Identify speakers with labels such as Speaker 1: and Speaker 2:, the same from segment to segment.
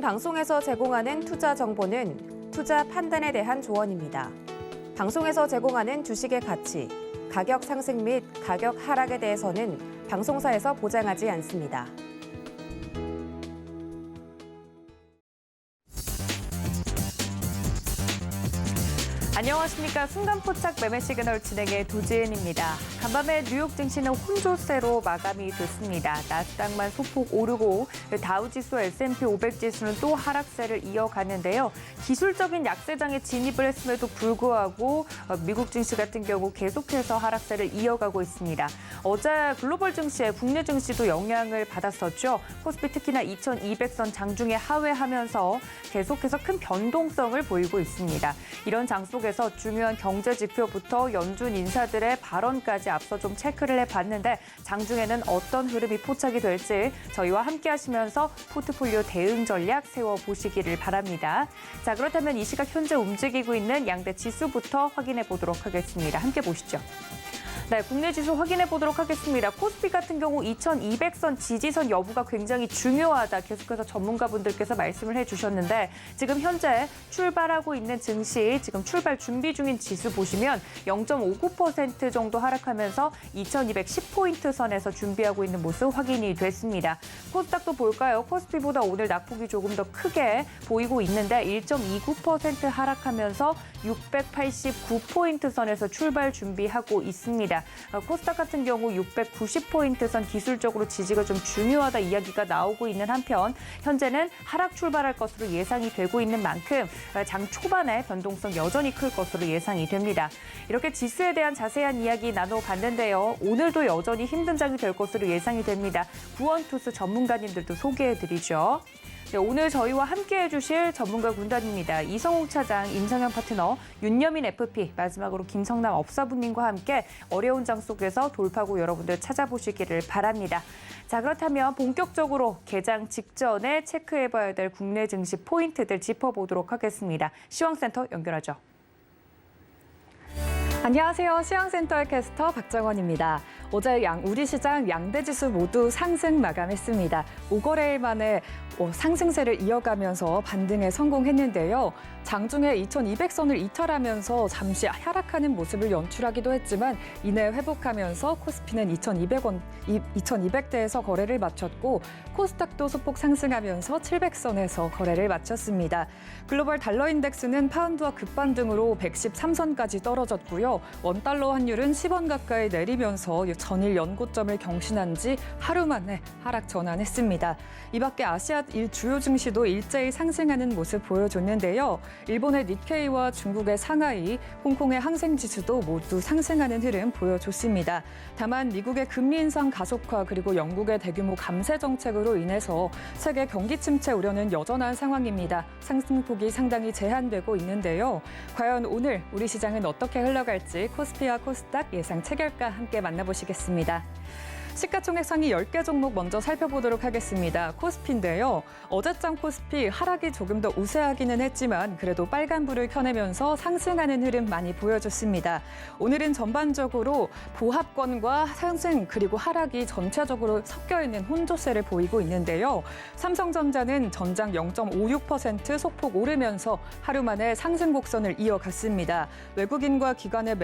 Speaker 1: 방송에서 제공하는 투자 정보는 투자 판단에 대한 조언입니다. 방송에서 제공하는 주식의 가치, 가격 상승 및 가격 하락에 대해서는 방송사에서 보장하지 않습니다. 안녕하십니까. 순간포착 매매 시그널 진행의 도지은입니다. 간밤에 뉴욕 증시는 혼조세로 마감이 됐습니다. 나스닥만 소폭 오르고 다우지수 S&P 500 지수는 또 하락세를 이어갔는데요. 기술적인 약세장에 진입을 했음에도 불구하고 미국 증시 같은 경우 계속해서 하락세를 이어가고 있습니다. 어제 글로벌 증시에 국내 증시도 영향을 받았었죠. 코스피 특히나 2200선 장중에 하회하면서 계속해서 큰 변동성을 보이고 있습니다. 이런 장 속에서 중요한 경제 지표부터 연준 인사들의 발언까지 앞서 좀 체크를 해봤는데 장중에는 어떤 흐름이 포착이 될지 저희와 함께 하시면서 포트폴리오 대응 전략 세워보시기를 바랍니다. 자, 그렇다면 이 시각 현재 움직이고 있는 양대 지수부터 확인해 보도록 하겠습니다. 함께 보시죠. 네, 국내 지수 확인해 보도록 하겠습니다. 코스피 같은 경우 2200선 지지선 여부가 굉장히 중요하다. 계속해서 전문가분들께서 말씀을 해주셨는데 지금 현재 출발하고 있는 증시, 지금 출발 준비 중인 지수 보시면 0.59% 정도 하락하면서 2210포인트 선에서 준비하고 있는 모습 확인이 됐습니다. 코스닥도 볼까요? 코스피보다 오늘 낙폭이 조금 더 크게 보이고 있는데 1.29% 하락하면서 689포인트 선에서 출발 준비하고 있습니다. 코스닥 같은 경우 690포인트 선 기술적으로 지지가 좀 중요하다 이야기가 나오고 있는 한편 현재는 하락 출발할 것으로 예상이 되고 있는 만큼 장 초반에 변동성 여전히 클 것으로 예상이 됩니다. 이렇게 지수에 대한 자세한 이야기 나눠봤는데요. 오늘도 여전히 힘든 장이 될 것으로 예상이 됩니다. 구원투수 전문가님들도 소개해드리죠. 네, 오늘 저희와 함께해 주실 전문가 군단입니다. 이성욱 차장, 임성현 파트너, 윤여민 FP, 마지막으로 김성남 업사부님과 함께 어려운 장 속에서 돌파구 여러분들 찾아보시기를 바랍니다. 자, 그렇다면 본격적으로 개장 직전에 체크해봐야 될 국내 증시 포인트들 짚어보도록 하겠습니다. 시황센터 연결하죠.
Speaker 2: 안녕하세요. 시황센터의 캐스터 박정원입니다. 어제 우리 시장 양대 지수 모두 상승 마감했습니다. 5거래일 만에 상승세를 이어가면서 반등에 성공했는데요. 장중에 2200선을 이탈하면서 잠시 하락하는 모습을 연출하기도 했지만 이내 회복하면서 코스피는 2200대에서 거래를 마쳤고 코스닥도 소폭 상승하면서 700선에서 거래를 마쳤습니다. 글로벌 달러 인덱스는 파운드와 급반등으로 113선까지 떨어졌고요. 원달러 환율은 10원 가까이 내리면서 전일 연고점을 경신한 지 하루 만에 하락 전환했습니다. 이 밖에 아시아 주요 증시도 일제히 상승하는 모습 보여줬는데요. 일본의 니케이와 중국의 상하이, 홍콩의 항생지수도 모두 상승하는 흐름 보여줬습니다. 다만 미국의 금리 인상 가속화 그리고 영국의 대규모 감세 정책으로 인해서 세계 경기 침체 우려는 여전한 상황입니다. 상승폭이 상당히 제한되고 있는데요. 과연 오늘 우리 시장은 어떻게 흘러갈지 코스피와 코스닥 예상 체결가 함께 만나보시겠습니다. 시가총액 상위 10개 종목 먼저 살펴보도록 하겠습니다. 코스피인데요. 어제장 코스피 하락이 조금 더 우세하기는 했지만 그래도 빨간불을 켜내면서 상승하는 흐름 많이 보여줬습니다. 오늘은 전반적으로 보합권과 상승 그리고 하락이 전체적으로 섞여있는 혼조세를 보이고 있는데요. 삼성전자는 전장 0.56% 소폭 오르면서 하루 만에 상승 곡선을 이어갔습니다. 외국인과 개인의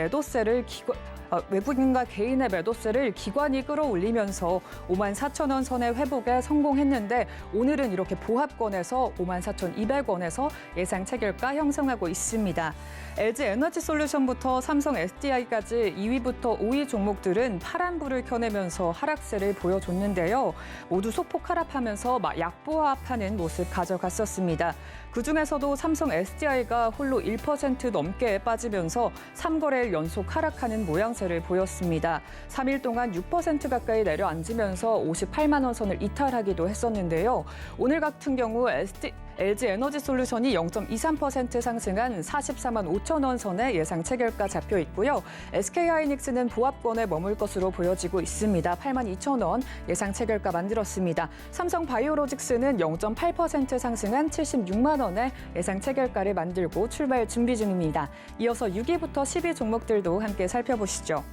Speaker 2: 매도세를 기관이 끌어올리면서 54,000원 선의 회복에 성공했는데 오늘은 이렇게 보합권에서 54,200원에서 예상 체결가 형성하고 있습니다. LG 에너지솔루션부터 삼성 SDI까지 2위부터 5위 종목들은 파란불을 켜내면서 하락세를 보여줬는데요. 모두 소폭 하락하면서 약보합하는 모습 가져갔었습니다. 그중에서도 삼성 SDI가 홀로 1% 넘게 빠지면서 3거래일 연속 하락하는 모양새를 보였습니다. 3일 동안 6% 가까이 내려앉으면서 58만 원 선을 이탈하기도 했었는데요. 오늘 같은 경우 LG 에너지솔루션이 0.23% 상승한 44만 5천 원 선에 예상 체결가 잡혀 있고요. SK하이닉스는 보합권에 머물 것으로 보여지고 있습니다. 8만 2천 원 예상 체결가 만들었습니다. 삼성바이오로직스는 0.8% 상승한 76만 원에 예상 체결가를 만들고 출발 준비 중입니다. 이어서 6위부터 10위 종목들도 함께 살펴보시죠.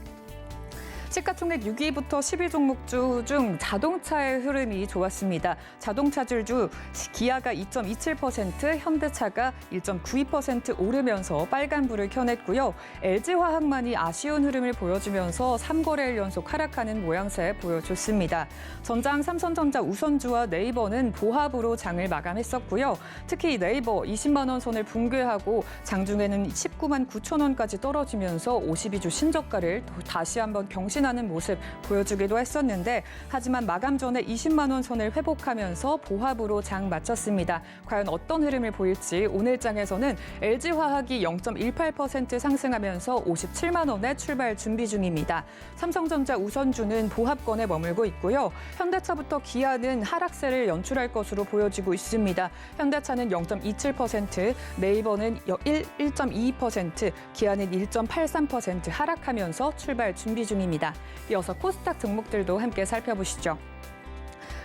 Speaker 2: 시가총액 6위부터 10위 종목주 중 자동차의 흐름이 좋았습니다. 자동차주주 기아가 2.27%, 현대차가 1.92% 오르면서 빨간불을 켜냈고요. LG화학만이 아쉬운 흐름을 보여주면서 3거래일 연속 하락하는 모양새 보여줬습니다. 전장 삼성전자 우선주와 네이버는 보합으로 장을 마감했었고요. 특히 네이버 20만 원 선을 붕괴하고 장중에는 19만 9천 원까지 떨어지면서 52주 신저가를 다시 한번 경신하는 모습 보여주기도 했었는데 하지만 마감 전에 20만 원 선을 회복하면서 보합으로 장 마쳤습니다. 과연 어떤 흐름을 보일지 오늘 장에서는 LG화학이 0.18% 상승하면서 57만 원에 출발 준비 중입니다. 삼성전자 우선주는 보합권에 머물고 있고요. 현대차부터 기아는 하락세를 연출할 것으로 보여지고 있습니다. 현대차는 0.27%, 네이버는 1.22%, 기아는 1.83% 하락하면서 출발 준비 중입니다. 이어서 코스닥 종목들도 함께 살펴보시죠.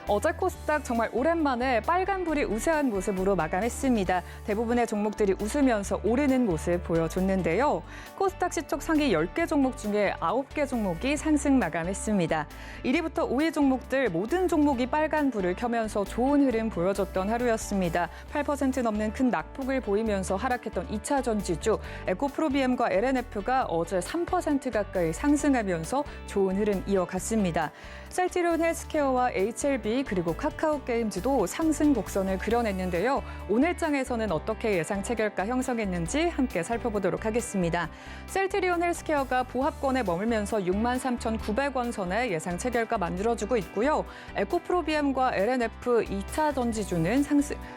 Speaker 2: 어제 코스닥 정말 오랜만에 빨간불이 우세한 모습으로 마감했습니다. 대부분의 종목들이 웃으면서 오르는 모습 보여줬는데요. 코스닥 시총 상위 10개 종목 중에 9개 종목이 상승 마감했습니다. 1위부터 5위 종목들 모든 종목이 빨간불을 켜면서 좋은 흐름 보여줬던 하루였습니다. 8% 넘는 큰 낙폭을 보이면서 하락했던 2차 전지주 에코프로비엠과 LNF가 어제 3% 가까이 상승하면서 좋은 흐름 이어갔습니다. 셀트리온 헬스케어와 HLB 그리고 카카오게임즈도 상승 곡선을 그려냈는데요. 오늘 장에서는 어떻게 예상 체결가 형성했는지 함께 살펴보도록 하겠습니다. 셀트리온 헬스케어가 보합권에 머물면서 63,900원 선에 예상 체결가 만들어주고 있고요. 에코프로비엠과 LNF 2차 전지주는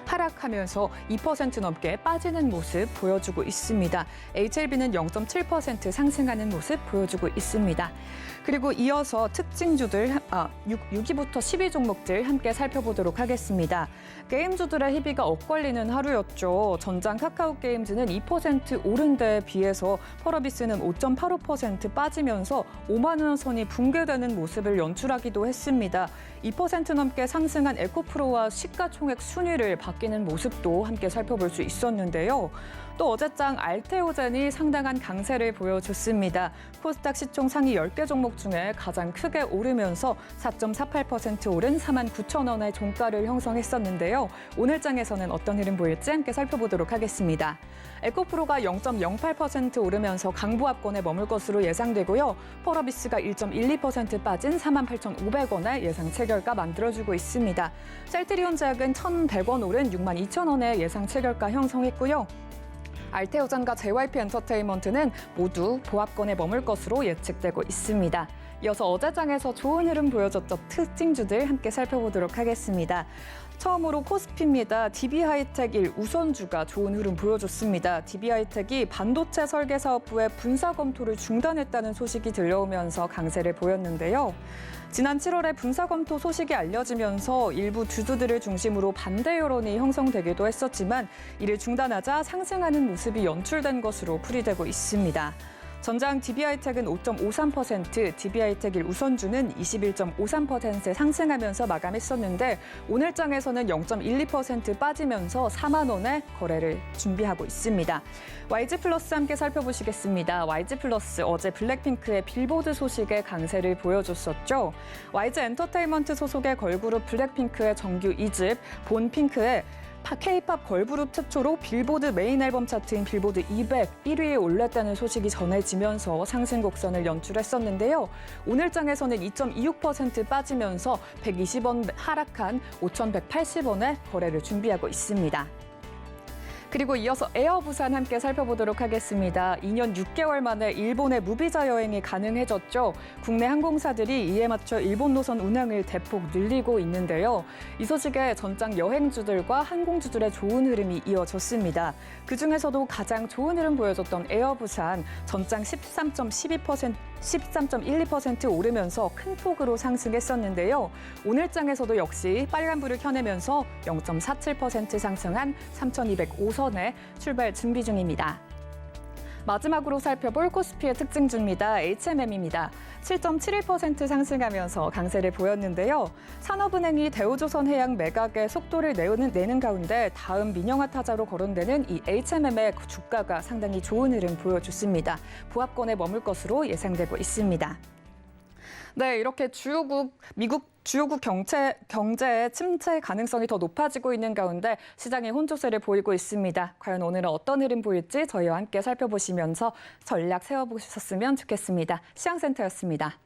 Speaker 2: 하락하면서 2% 넘게 빠지는 모습 보여주고 있습니다. HLB는 0.7% 상승하는 모습 보여주고 있습니다. 그리고 이어서 특징주들 6위부터 10위 종목들 함께 살펴보도록 하겠습니다. 게임주들의 희비가 엇갈리는 하루였죠. 전장 카카오게임즈는 2% 오른 데에 비해서 펄어비스는 5.85% 빠지면서 5만 원 선이 붕괴되는 모습을 연출하기도 했습니다. 2% 넘게 상승한 에코프로와 시가총액 순위를 바뀌는 모습도 함께 살펴볼 수 있었는데요. 또 어제장 알테오젠이 상당한 강세를 보여줬습니다. 코스닥 시총 상위 10개 종목 중에 가장 크게 오르면서 4.48% 오른 4만 9천 원의 종가를 형성했었는데요. 오늘 장에서는 어떤 흐름 보일지 함께 살펴보도록 하겠습니다. 에코프로가 0.08% 오르면서 강보합권에 머물 것으로 예상되고요. 펄어비스가 1.12% 빠진 48,500원의 예상 체결가 만들어주고 있습니다. 셀트리온 제약은 1,100원 오른 6만 2천 원의 예상 체결가 형성했고요. 알테오젠과 JYP 엔터테인먼트는 모두 보합권에 머물 것으로 예측되고 있습니다. 이어서 어제 장에서 좋은 흐름 보여줬던 특징주들 함께 살펴보도록 하겠습니다. 처음으로 코스피입니다. DB하이텍 1 우선주가 좋은 흐름 보여줬습니다. DB하이텍이 반도체 설계 사업부의 분사 검토를 중단했다는 소식이 들려오면서 강세를 보였는데요. 지난 7월에 분사 검토 소식이 알려지면서 일부 주주들을 중심으로 반대 여론이 형성되기도 했었지만 이를 중단하자 상승하는 모습이 연출된 것으로 풀이되고 있습니다. 전장 DB하이텍은 5.53%, DB하이텍 1 우선주는 21.53% 상승하면서 마감했었는데 오늘 장에서는 0.12% 빠지면서 4만 원에 거래를 준비하고 있습니다. YG플러스 함께 살펴보시겠습니다. YG플러스 어제 블랙핑크의 빌보드 소식에 강세를 보여줬었죠. YG엔터테인먼트 소속의 걸그룹 블랙핑크의 정규 2집 본핑크의 K-팝 걸그룹 최초로 빌보드 메인 앨범 차트인 빌보드 200 1위에 올랐다는 소식이 전해지면서 상승 곡선을 연출했었는데요. 오늘 장에서는 2.26% 빠지면서 120원 하락한 5,180원에 거래를 준비하고 있습니다. 그리고 이어서 에어부산 함께 살펴보도록 하겠습니다. 2년 6개월 만에 일본의 무비자 여행이 가능해졌죠. 국내 항공사들이 이에 맞춰 일본 노선 운항을 대폭 늘리고 있는데요. 이 소식에 전장 여행주들과 항공주들의 좋은 흐름이 이어졌습니다. 그중에서도 가장 좋은 흐름 보여줬던 에어부산 전장 13.12% 오르면서 큰 폭으로 상승했었는데요. 오늘 장에서도 역시 빨간불을 켜내면서 0.47% 상승한 3,205선에 출발 준비 중입니다. 마지막으로 살펴볼 코스피의 특징주입니다. HMM입니다. 7.71% 상승하면서 강세를 보였는데요. 산업은행이 대우조선해양 매각에 속도를 내는 가운데 다음 민영화 타자로 거론되는 이 HMM의 주가가 상당히 좋은 흐름 보여줬습니다. 보합권에 머물 것으로 예상되고 있습니다. 네, 이렇게 미국 주요국 경제의 침체 가능성이 더 높아지고 있는 가운데 시장이 혼조세를 보이고 있습니다. 과연 오늘은 어떤 흐름 보일지 저희와 함께 살펴보시면서 전략 세워보셨으면 좋겠습니다. 시황센터였습니다.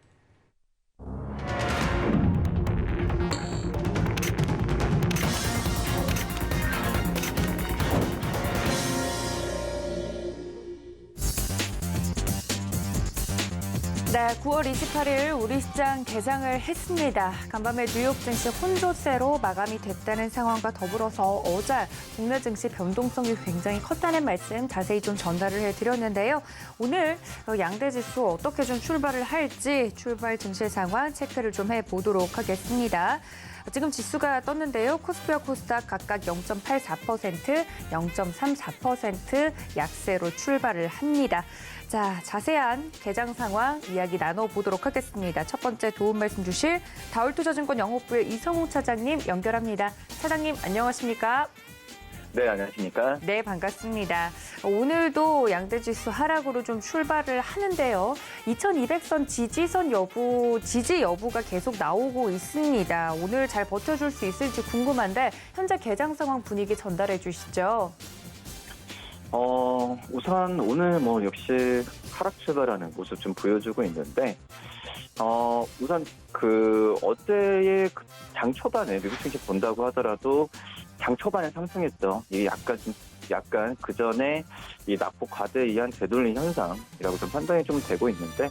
Speaker 1: 네, 9월 28일 우리 시장 개장을 했습니다. 간밤에 뉴욕 증시 혼조세로 마감이 됐다는 상황과 더불어서 어제 국내 증시 변동성이 굉장히 컸다는 말씀 자세히 좀 전달을 해드렸는데요. 오늘 양대 지수 어떻게 좀 출발을 할지 출발 증시 상황 체크를 좀 해보도록 하겠습니다. 지금 지수가 떴는데요. 코스피와 코스닥 각각 0.84%, 0.34% 약세로 출발을 합니다. 자, 자세한 개장 상황 이야기 나눠보도록 하겠습니다. 첫 번째 도움 말씀 주실 다올투자증권 영업부의 이성웅 차장님 연결합니다. 차장님 안녕하십니까?
Speaker 3: 네, 안녕하십니까?
Speaker 1: 네, 반갑습니다. 오늘도 양대지수 하락으로 좀 출발을 하는데요. 2200선 지지 여부가 계속 나오고 있습니다. 오늘 잘 버텨줄 수 있을지 궁금한데 현재 개장 상황 분위기 전달해 주시죠.
Speaker 3: 우선 오늘 역시 하락 출발하는 모습 좀 보여주고 있는데, 우선 어제의 장 초반에 미국 증시 본다고 하더라도 장 초반에 상승했죠. 이게 약간 그 전에 이 낙폭 과대에 의한 되돌림 현상이라고 좀 판단이 좀 되고 있는데,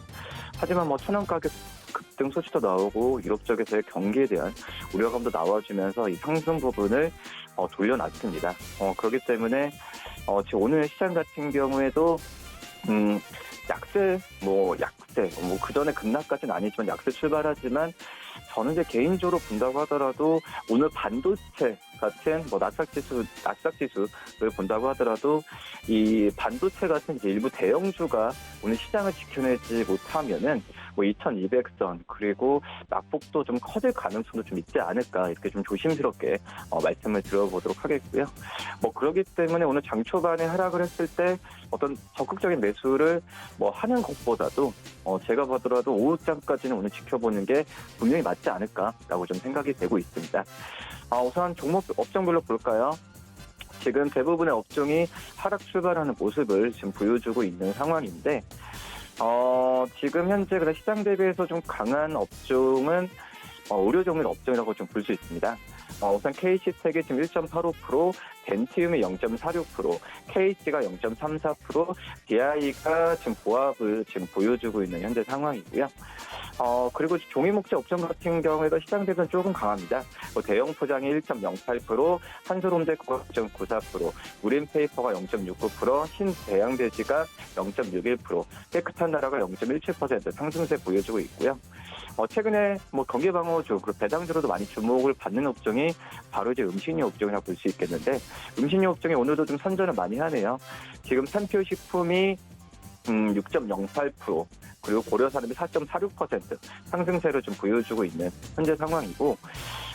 Speaker 3: 하지만 천연 가격 급등 소식도 나오고 유럽 쪽에서의 경기에 대한 우려감도 나와주면서 이 상승 부분을 돌려놨습니다. 그렇기 때문에 지금 오늘 시장 같은 경우에도 약세 그 전에 급락까지는 아니지만 약세 출발하지만 저는 이제 개인적으로 본다고 하더라도 오늘 반도체 같은 나스닥 지수를 본다고 하더라도 이 반도체 같은 이제 일부 대형주가 오늘 시장을 지켜내지 못하면은 2200선 그리고 낙폭도 좀 커질 가능성도 좀 있지 않을까 이렇게 좀 조심스럽게 말씀을 드려보도록 하겠고요. 그렇기 때문에 오늘 장 초반에 하락을 했을 때 어떤 적극적인 매수를 하는 것보다도 제가 보더라도 오후장까지는 오늘 지켜보는 게 분명히 맞지 않을까라고 좀 생각이 되고 있습니다. 우선 종목 업종별로 볼까요? 지금 대부분의 업종이 하락 출발하는 모습을 지금 보여주고 있는 상황인데, 지금 현재 시장 대비해서 좀 강한 업종은 의료 종류 업종이라고 좀 볼 수 있습니다. 우선 KC텍이 지금 1.85%, 덴티움이 0.46%, KC가 0.34%, DI가 지금 보합을 지금 보여주고 있는 현재 상황이고요. 그리고 종이 목재 업종 같은 경우에도 시장 대비는 조금 강합니다. 대형 포장이 1.08%, 한솔홈데코가 0.94%, 우린페이퍼가 0.69%, 신대양돼지가 0.61%, 깨끗한 나라가 0.17% 상승세 보여주고 있고요. 최근에 경기방어주, 배당주로도 많이 주목을 받는 업종이 바로 이제 음식료 업종이라고 볼 수 있겠는데, 음식료 업종이 오늘도 좀 선전을 많이 하네요. 지금 산표식품이 6.08%, 그리고 고려산업이 4.46% 상승세를 좀 보여주고 있는 현재 상황이고,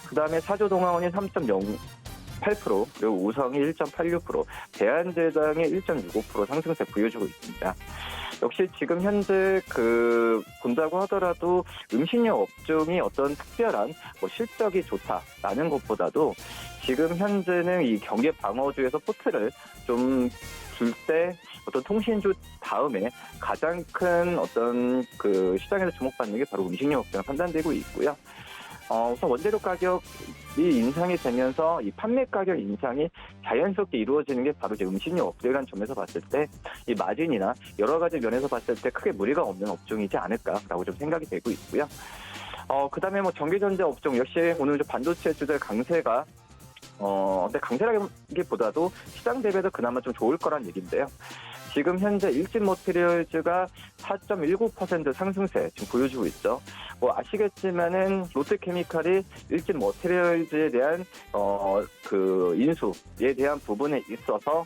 Speaker 3: 그 다음에 사조동아원이 3.08%, 그리고 우성이 1.86%, 대한제당이 1.65% 상승세 보여주고 있습니다. 역시 지금 현재 본다고 하더라도 음식료 업종이 어떤 특별한 실적이 좋다라는 것보다도 지금 현재는 이 경기 방어주에서 포트를 좀 줄 때 어떤 통신주 다음에 가장 큰 어떤 시장에서 주목받는 게 바로 음식료 업종 판단되고 있고요. 우선 원재료 가격이 인상이 되면서 이 판매 가격 인상이 자연스럽게 이루어지는 게 바로 이제 음식료 업계란 점에서 봤을 때 이 마진이나 여러 가지 면에서 봤을 때 크게 무리가 없는 업종이지 않을까라고 좀 생각이 되고 있고요. 그다음에 전기전자 업종 역시 오늘 반도체주들 강세가 근데 강세라기보다도 시장 대비해서 그나마 좀 좋을 거란 얘기인데요. 지금 현재 일진 머티리얼즈가 4.19% 상승세 지금 보여주고 있죠. 아시겠지만은 롯데케미칼이 일진 머티리얼즈에 대한 인수에 대한 부분에 있어서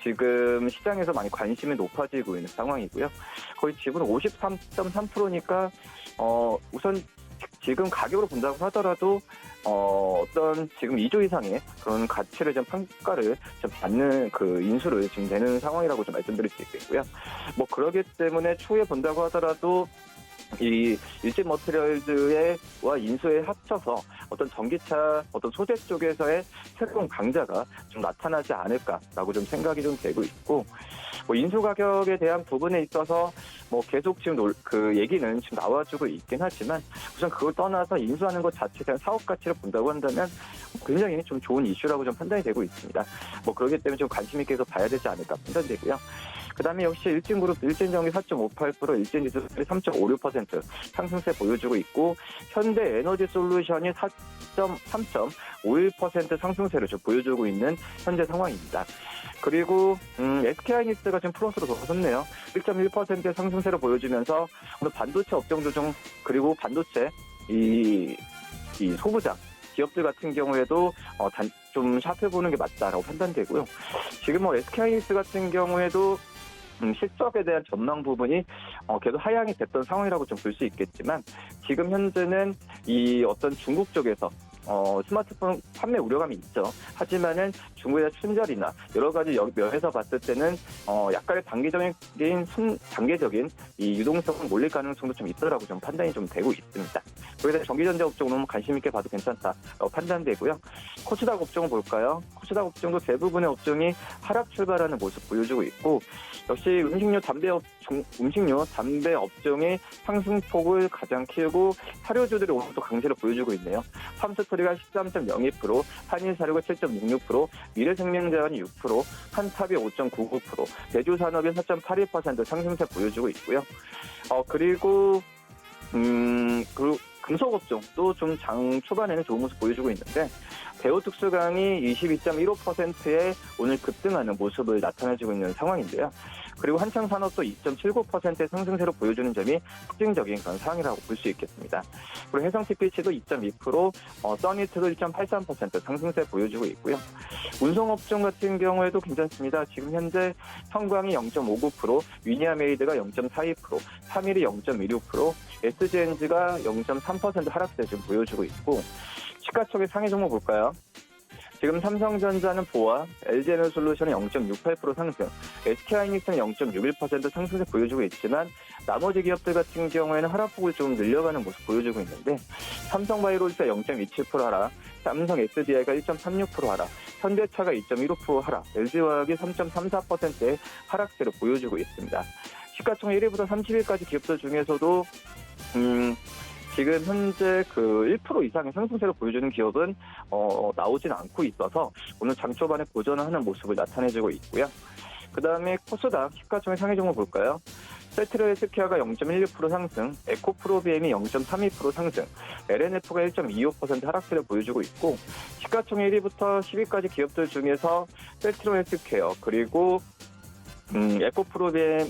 Speaker 3: 지금 시장에서 많이 관심이 높아지고 있는 상황이고요. 거의 지분 53.3%니까 우선 지금 가격으로 본다고 하더라도 어떤 지금 2조 이상의 그런 가치를 좀 평가를 좀 받는 인수를 지금 되는 상황이라고 좀 말씀드릴 수 있겠고요. 그러기 때문에 추후에 본다고 하더라도 이 일진 머티리얼즈와 인수에 합쳐서 어떤 전기차 어떤 소재 쪽에서의 새로운 강자가 좀 나타나지 않을까라고 좀 생각이 좀 되고 있고, 뭐 인수 가격에 대한 부분에 있어서 뭐 계속 지금 그 얘기는 지금 나와주고 있긴 하지만, 우선 그걸 떠나서 인수하는 것 자체에 대한 사업 가치를 본다고 한다면 굉장히 좀 좋은 이슈라고 좀 판단이 되고 있습니다. 뭐 그렇기 때문에 좀 관심 있게 해서 봐야 되지 않을까 판단되고요. 그다음에 역시 일진그룹, 일진전기 4.58%, 일진지수 3.56% 상승세 보여주고 있고, 현대에너지솔루션이 3.51% 상승세를 좀 보여주고 있는 현재 상황입니다. 그리고 SK하이닉스가 지금 플러스로 돌아섰네요. 1.1%의 상승세를 보여주면서 오늘 반도체 업종도 좀, 그리고 반도체 이 소부장 기업들 같은 경우에도 좀 살펴보는 게 맞다라고 판단되고요. 지금 뭐 SK하이닉스 같은 경우에도 실적에 대한 전망 부분이 계속 하향이 됐던 상황이라고 좀 볼 수 있겠지만, 지금 현재는 이 어떤 중국 쪽에서 스마트폰 판매 우려감이 있죠. 하지만은 중국의 순절이나 여러 가지 면에서 봤을 때는 약간의 단계적인 이 유동성은 몰릴 가능성도 좀 있더라고 좀 판단이 좀 되고 있습니다. 그래서 전기전자 업종은 관심 있게 봐도 괜찮다라고 판단되고요. 코스닥 업종을 볼까요? 코스닥 업종도 대부분의 업종이 하락 출발하는 모습 보여주고 있고, 역시 음식료, 담배 업종이 상승폭을 가장 키우고 사료주들이 오늘 또 강세를 보여주고 있네요. 삼스토리가 13.02%, 한일사료가 7.66%, 미래생명자원이 6%, 한탑이 5.99%, 대주산업이 4.82% 상승세 보여주고 있고요. 그리고 금속업종도 좀 장 초반에는 좋은 모습 보여주고 있는데, 대우특수강이 22.15%에 오늘 급등하는 모습을 나타내주고 있는 상황인데요. 그리고 한창산업도 2.79%의 상승세로 보여주는 점이 특징적인 그런 상황이라고 볼 수 있겠습니다. 그리고 해성TPC도 2.2%, 써니트도 1.83% 상승세 보여주고 있고요. 운송업종 같은 경우에도 괜찮습니다. 지금 현재 성광이 0.59%, 위니아메이드가 0.42%, 3일이 0.16%, SGNG가 0.3% 하락세 좀 보여주고 있고, 시가총액 상위 종목 볼까요? 지금 삼성전자는 보아, LG에너지솔루션은 0.68% 상승, SK하이닉스는 0.61% 상승세 보여주고 있지만, 나머지 기업들 같은 경우에는 하락폭을 좀 늘려가는 모습 보여주고 있는데, 삼성바이오로직가 0.27% 하락, 삼성 SDI가 1.36% 하락, 현대차가 2.15% 하락, LG화학이 3.34%의 하락세를 보여주고 있습니다. 시가총액 1위부터 30위까지 기업들 중에서도 지금 현재 그 1% 이상의 상승세를 보여주는 기업은 나오진 않고 있어서 오늘 장 초반에 고전을 하는 모습을 나타내주고 있고요. 그 다음에 코스닥 시가총액 상위 종목 볼까요? 셀트리온헬스케어가 0.16% 상승, 에코프로비엠이 0.32% 상승, LNF가 1.25% 하락세를 보여주고 있고, 시가총액 1위부터 10위까지 기업들 중에서 셀트리온헬스케어, 그리고 에코프로비엠,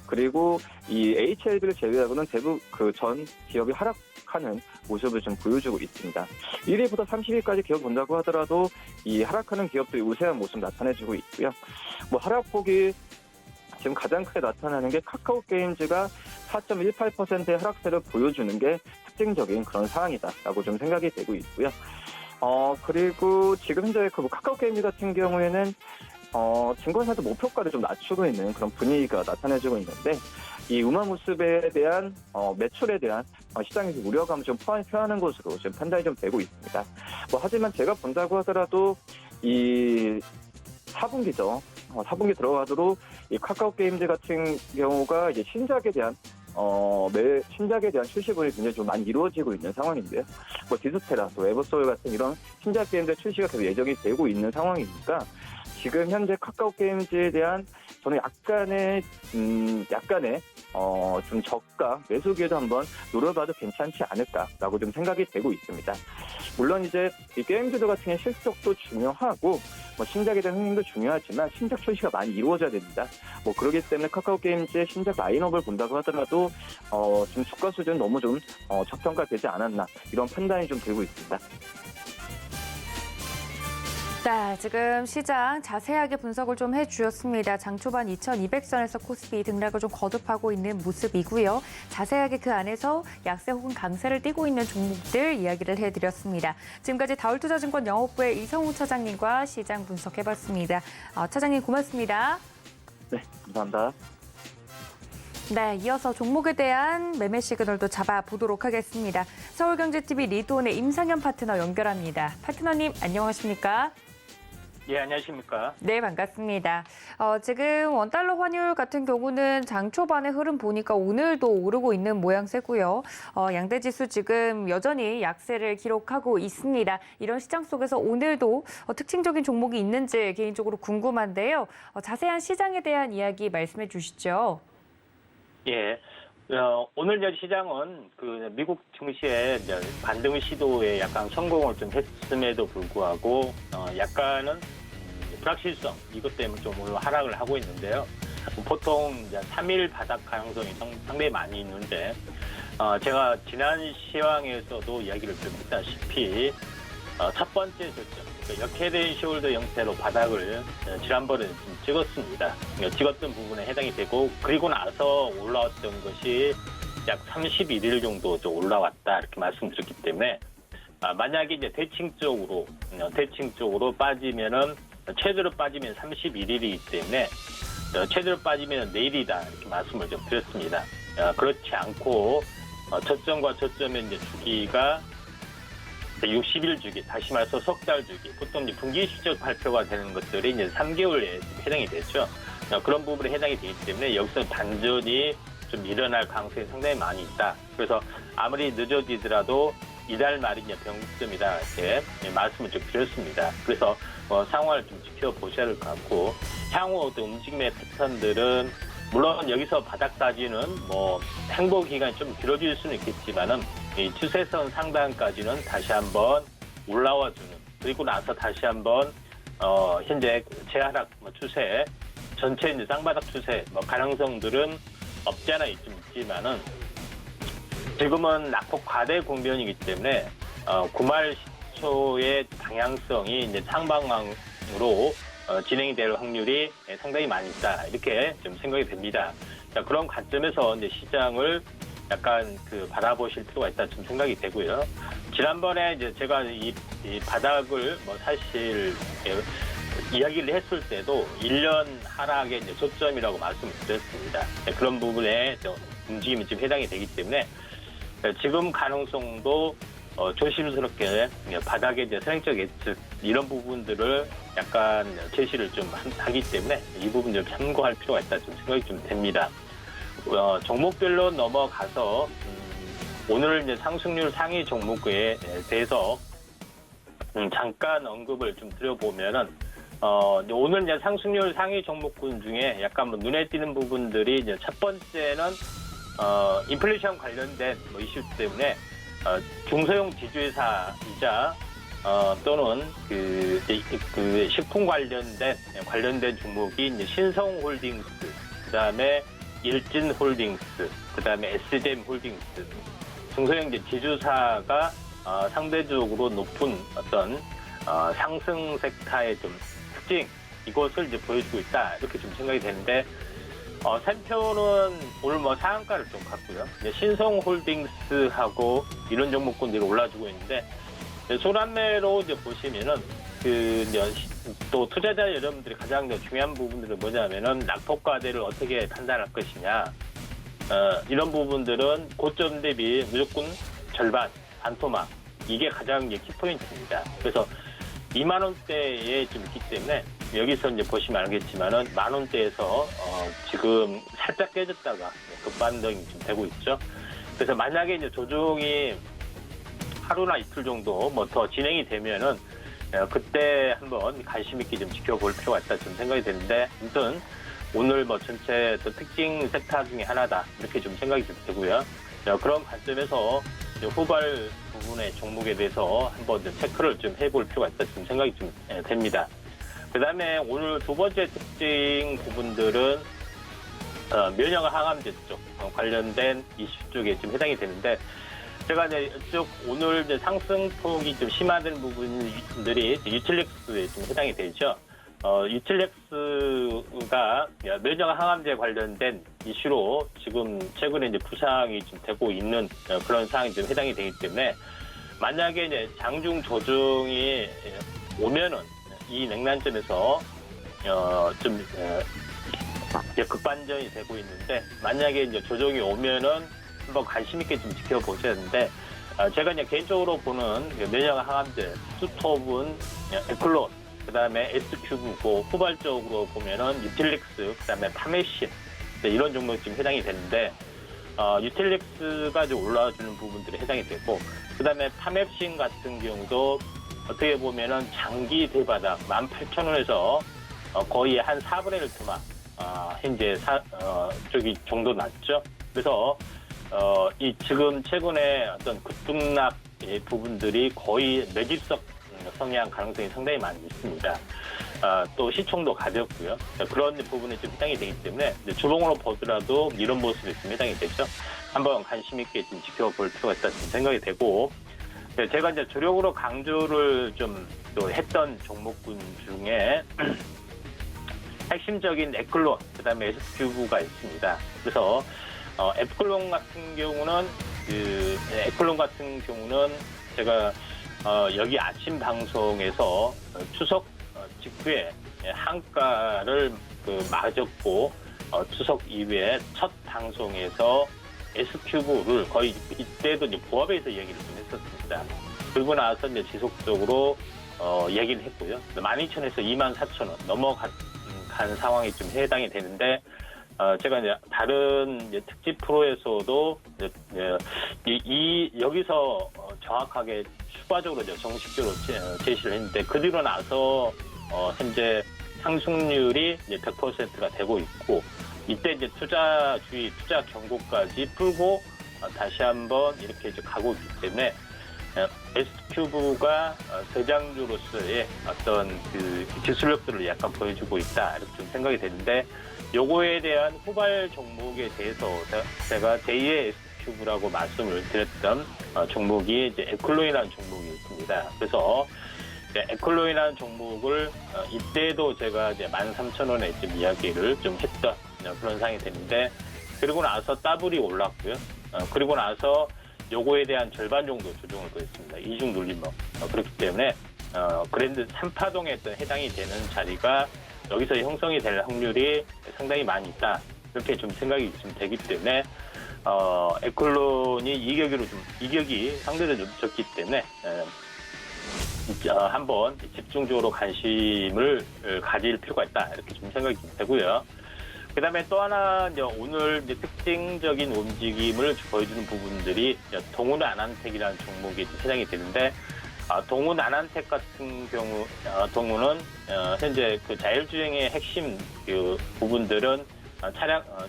Speaker 3: 그리고 이 HLB를 제외하고는 대부분 그 전 기업이 하락하는 모습을 좀 보여주고 있습니다. 1위부터 30위까지 기업 본다고 하더라도 이 하락하는 기업들이 우세한 모습 나타내주고 있고요. 뭐 하락폭이 지금 가장 크게 나타나는 게 카카오게임즈가 4.18%의 하락세를 보여주는 게 특징적인 그런 상황이다라고 좀 생각이 되고 있고요. 그리고 지금 현재 그 카카오게임즈 같은 경우에는 증권사도 목표가를 좀 낮추고 있는 그런 분위기가 나타내주고 있는데, 이 우마무스에 대한 매출에 대한 시장에서 우려감을 좀 표하는 것으로 지금 판단이 좀 되고 있습니다. 하지만 제가 본다고 하더라도 이 4분기죠. 4분기 들어가도록 이 카카오게임즈 같은 경우가 이제 신작에 대한 출시분이 굉장히 좀 많이 이루어지고 있는 상황인데요. 디스테라, 또 에버소울 같은 이런 신작 게임들 출시가 계속 예정이 되고 있는 상황이니까, 지금 현재 카카오게임즈에 대한 저는 약간의 좀 저가 매수 기회도 한번 노려봐도 괜찮지 않을까라고 좀 생각이 되고 있습니다. 물론 이제 이 게임주들 같은 경우 실적도 중요하고 신작에 대한 흥행도 중요하지만 신작 출시가 많이 이루어져야 됩니다. 그렇기 때문에 카카오게임즈의 신작 라인업을 본다고 하더라도 지금 주가 수준 너무 좀 저평가되지 않았나, 이런 판단이 좀 들고 있습니다.
Speaker 1: 네, 지금 시장 자세하게 분석을 좀 해주셨습니다. 장 초반 2200선에서 코스피 등락을 좀 거듭하고 있는 모습이고요. 자세하게 그 안에서 약세 혹은 강세를 띠고 있는 종목들 이야기를 해드렸습니다. 지금까지 다울투자증권 영업부의 이성우 차장님과 시장 분석해봤습니다. 차장님 고맙습니다.
Speaker 3: 네, 감사합니다.
Speaker 1: 네, 이어서 종목에 대한 매매 시그널도 잡아보도록 하겠습니다. 서울경제TV 리드온의 임상현 파트너 연결합니다. 파트너님, 안녕하십니까?
Speaker 4: 예, 안녕하십니까.
Speaker 1: 네, 반갑습니다. 지금 원달러 환율 같은 경우는 장 초반의 흐름 보니까 오늘도 오르고 있는 모양새고요. 양대 지수 지금 여전히 약세를 기록하고 있습니다. 이런 시장 속에서 오늘도 특징적인 종목이 있는지 개인적으로 궁금한데요. 자세한 시장에 대한 이야기 말씀해 주시죠.
Speaker 4: 예. 오늘 이제 시장은 그 미국 증시의 이제 반등 시도에 약간 성공을 좀 했음에도 불구하고 약간은 불확실성 이것 때문에 좀 오늘 하락을 하고 있는데요. 보통 이제 3일 바닥 가능성이 상당히 많이 있는데 제가 지난 시황에서도 이야기를 좀 했다시피 첫 번째 저점, 역헤드 숄더 형태로 바닥을 지난번에 좀 찍었습니다. 찍었던 부분에 해당이 되고 그리고 나서 올라왔던 것이 약 31일 정도 좀 올라왔다 이렇게 말씀드렸기 때문에 만약에 이제 대칭적으로 빠지면은 최대로 빠지면 31일이기 때문에 최대로 빠지면 내일이다 이렇게 말씀을 좀 드렸습니다. 그렇지 않고 저점과 저점의 이제 주기가 60일 주기, 다시 말해서 석 달 주기, 보통 이제 분기 실적 발표가 되는 것들이 이제 3개월에 해당이 되죠. 그런 부분에 해당이 되기 때문에 여기서 반전이 좀 일어날 가능성이 상당히 많이 있다. 그래서 아무리 늦어지더라도 이달 말이 이제 변곡점이다 이렇게 말씀을 좀 드렸습니다. 그래서 상황을 좀 지켜보셔야 할 것 같고 향후 어떤 움직임의 패턴들은 물론 여기서 바닥까지는 뭐 행보 기간이 좀 길어질 수는 있겠지만은 이 추세선 상단까지는 다시 한번 올라와주는 그리고 나서 다시 한번 현재 재하락 추세 전체 이제 쌍바닥 추세 가능성들은 없지 않아 좀 있지만은 지금은 낙폭 과대 국면이기 때문에 구말 시초의 방향성이 이제 상방향으로 진행이 될 확률이 상당히 많이 있다 이렇게 좀 생각이 됩니다. 자, 그런 관점에서 이제 시장을 약간 바라보실 필요가 있다 좀 생각이 되고요. 지난번에 이제 제가 이 바닥을 사실 이야기를 했을 때도 1년 하락의 이제 저점이라고 말씀을 드렸습니다. 그런 부분에 움직임이 좀 해당이 되기 때문에 지금 가능성도 조심스럽게 바닥의 이제 선행적 예측 이런 부분들을 약간 제시를 좀 하기 때문에 이 부분 좀 참고할 필요가 있다 좀 생각이 좀 됩니다. 종목별로 넘어가서 오늘 이제 상승률 상위 종목에 대해서 잠깐 언급을 좀 드려보면은 오늘 이제 상승률 상위 종목군 중에 약간 눈에 띄는 부분들이 이제 첫 번째는 인플레이션 관련된 이슈 때문에 중소형 지주회사이자 또는 그 식품 관련된 종목이 이제 신성홀딩스, 그다음에 일진홀딩스, 그다음에 SJM홀딩스 중소형 지주사가 상대적으로 높은 어떤 상승 섹터의 좀 특징 이것을 이제 보여주고 있다 이렇게 좀 생각이 되는데 샘표는 오늘 상한가를 좀 갔고요. 신성홀딩스하고 이런 종목군들이 올라주고 있는데 소란매로 이제 보시면은 또 투자자 여러분들이 가장 중요한 부분들은 뭐냐면은 낙폭과대를 어떻게 판단할 것이냐 이런 부분들은 고점 대비 무조건 절반 반토막 이게 가장 키포인트입니다. 그래서 2만 원대에 좀 있기 때문에 여기서 이제 보시면 알겠지만은 1만 원대에서 지금 살짝 깨졌다가 급반등이 좀 되고 있죠. 그래서 만약에 이제 조정이 하루나 이틀 정도 더 진행이 되면은 그때 한번 관심 있게 좀 지켜볼 필요가 있다 좀 생각이 되는데 아무튼 오늘 전체 또 특징 섹터 중에 하나다 이렇게 좀 생각이 좀 되고요. 그런 관점에서 후발 부분의 종목에 대해서 한번 좀 체크를 좀 해볼 필요가 있다 좀 생각이 좀 됩니다. 그다음에 오늘 두 번째 특징 부분들은 면역 항암제 쪽 관련된 이슈 쪽에 좀 해당이 되는데 제가 이제 쭉 오늘 이제 상승폭이 좀 심화된 부분들이 유틸렉스에 좀 해당이 되죠. 유틸렉스가 면역 항암제 관련된 이슈로 지금 최근에 이제 부상이 좀 되고 있는 그런 상황이 좀 해당이 되기 때문에 만약에 이제 장중 조정이 오면은 이 냉난점에서 좀 이제 급반전이 되고 있는데 만약에 이제 조정이 오면은 한번 관심 있게 좀 지켜보셔야 하는데 제가 이제 개인적으로 보는 면역 항암제 수톱은 에클론, 그다음에 S큐브고 후발적으로 보면은 유틸렉스, 그다음에 파메신 이런 종목이 지금 해당이 되는데 유틸렉스가 좀 올라와주는 부분들이 해당이 되고 그다음에 파맵신 같은 경우도 어떻게 보면은 장기 대바닥 18,000원에서 거의 한 4분의 1 토막 현재 저기 정도 났죠. 그래서 이 지금 최근에 어떤 급등락 부분들이 거의 매집석 성향 가능성이 상당히 많이 있습니다. 또 시총도 가볍고요. 그런 부분이 좀 해당이 되기 때문에 주봉으로 보더라도 이런 모습이 좀 해당이 되죠. 한번 관심 있게 좀 지켜볼 필요가 있다 생각이 되고 제가 이제 주력으로 강조를 좀 또 했던 종목군 중에 핵심적인 에클론, 그다음에 S큐브가 있습니다. 그래서 에클론 같은 경우는 에클론 같은 경우는 제가 여기 아침 방송에서 추석 직후에 한가를 맞았고 추석 이후에 첫 방송에서 S큐브를 거의 이때도 이제 부합에서 얘기를 좀 했었습니다. 그리고 나서 이제 지속적으로 얘기를 했고요. 12,000원에서 24,000원 넘어간 상황이 좀 해당이 되는데 제가 이제 다른 이제 특집 프로에서도 여기서 정확하게 추가적으로 정식적으로 제시를 했는데 그 뒤로 나서 현재 상승률이 이제 100%가 되고 있고 이때 이제 투자 경고까지 풀고 다시 한번 이렇게 이제 가고 있기 때문에 S큐브가 대장주로서의 어떤 그 기술력들을 약간 보여주고 있다 이렇게 좀 생각이 되는데 요거에 대한 후발 종목에 대해서 제가 제2의 S큐브라고 말씀을 드렸던 종목이 이제 에클론이라는 종목이 있습니다. 그래서 에클론이라는 종목을 이때도 제가 이제 13,000원에 좀 이야기를 좀 했던 그런 상황이 되는데 그리고 나서 더블이 올랐고요. 그리고 나서 요거에 대한 절반 정도 조정을 보였습니다. 이중 눌림목. 그렇기 때문에 그랜드 3파동에 해당이 되는 자리가 여기서 형성이 될 확률이 상당히 많이 있다. 이렇게 좀 생각이 좀 되기 때문에 에클론이 이격이 상대적으로 좀 적기 때문에 한번 집중적으로 관심을 가질 필요가 있다. 이렇게 좀 생각이 좀 되고요. 그 다음에 또 하나, 이제 오늘 이제 특징적인 움직임을 보여주는 부분들이 동훈 아난텍이라는 종목이 해당이 되는데, 동훈 아난텍 같은 경우, 동훈은, 현재 그 자율주행의 핵심 그 부분들은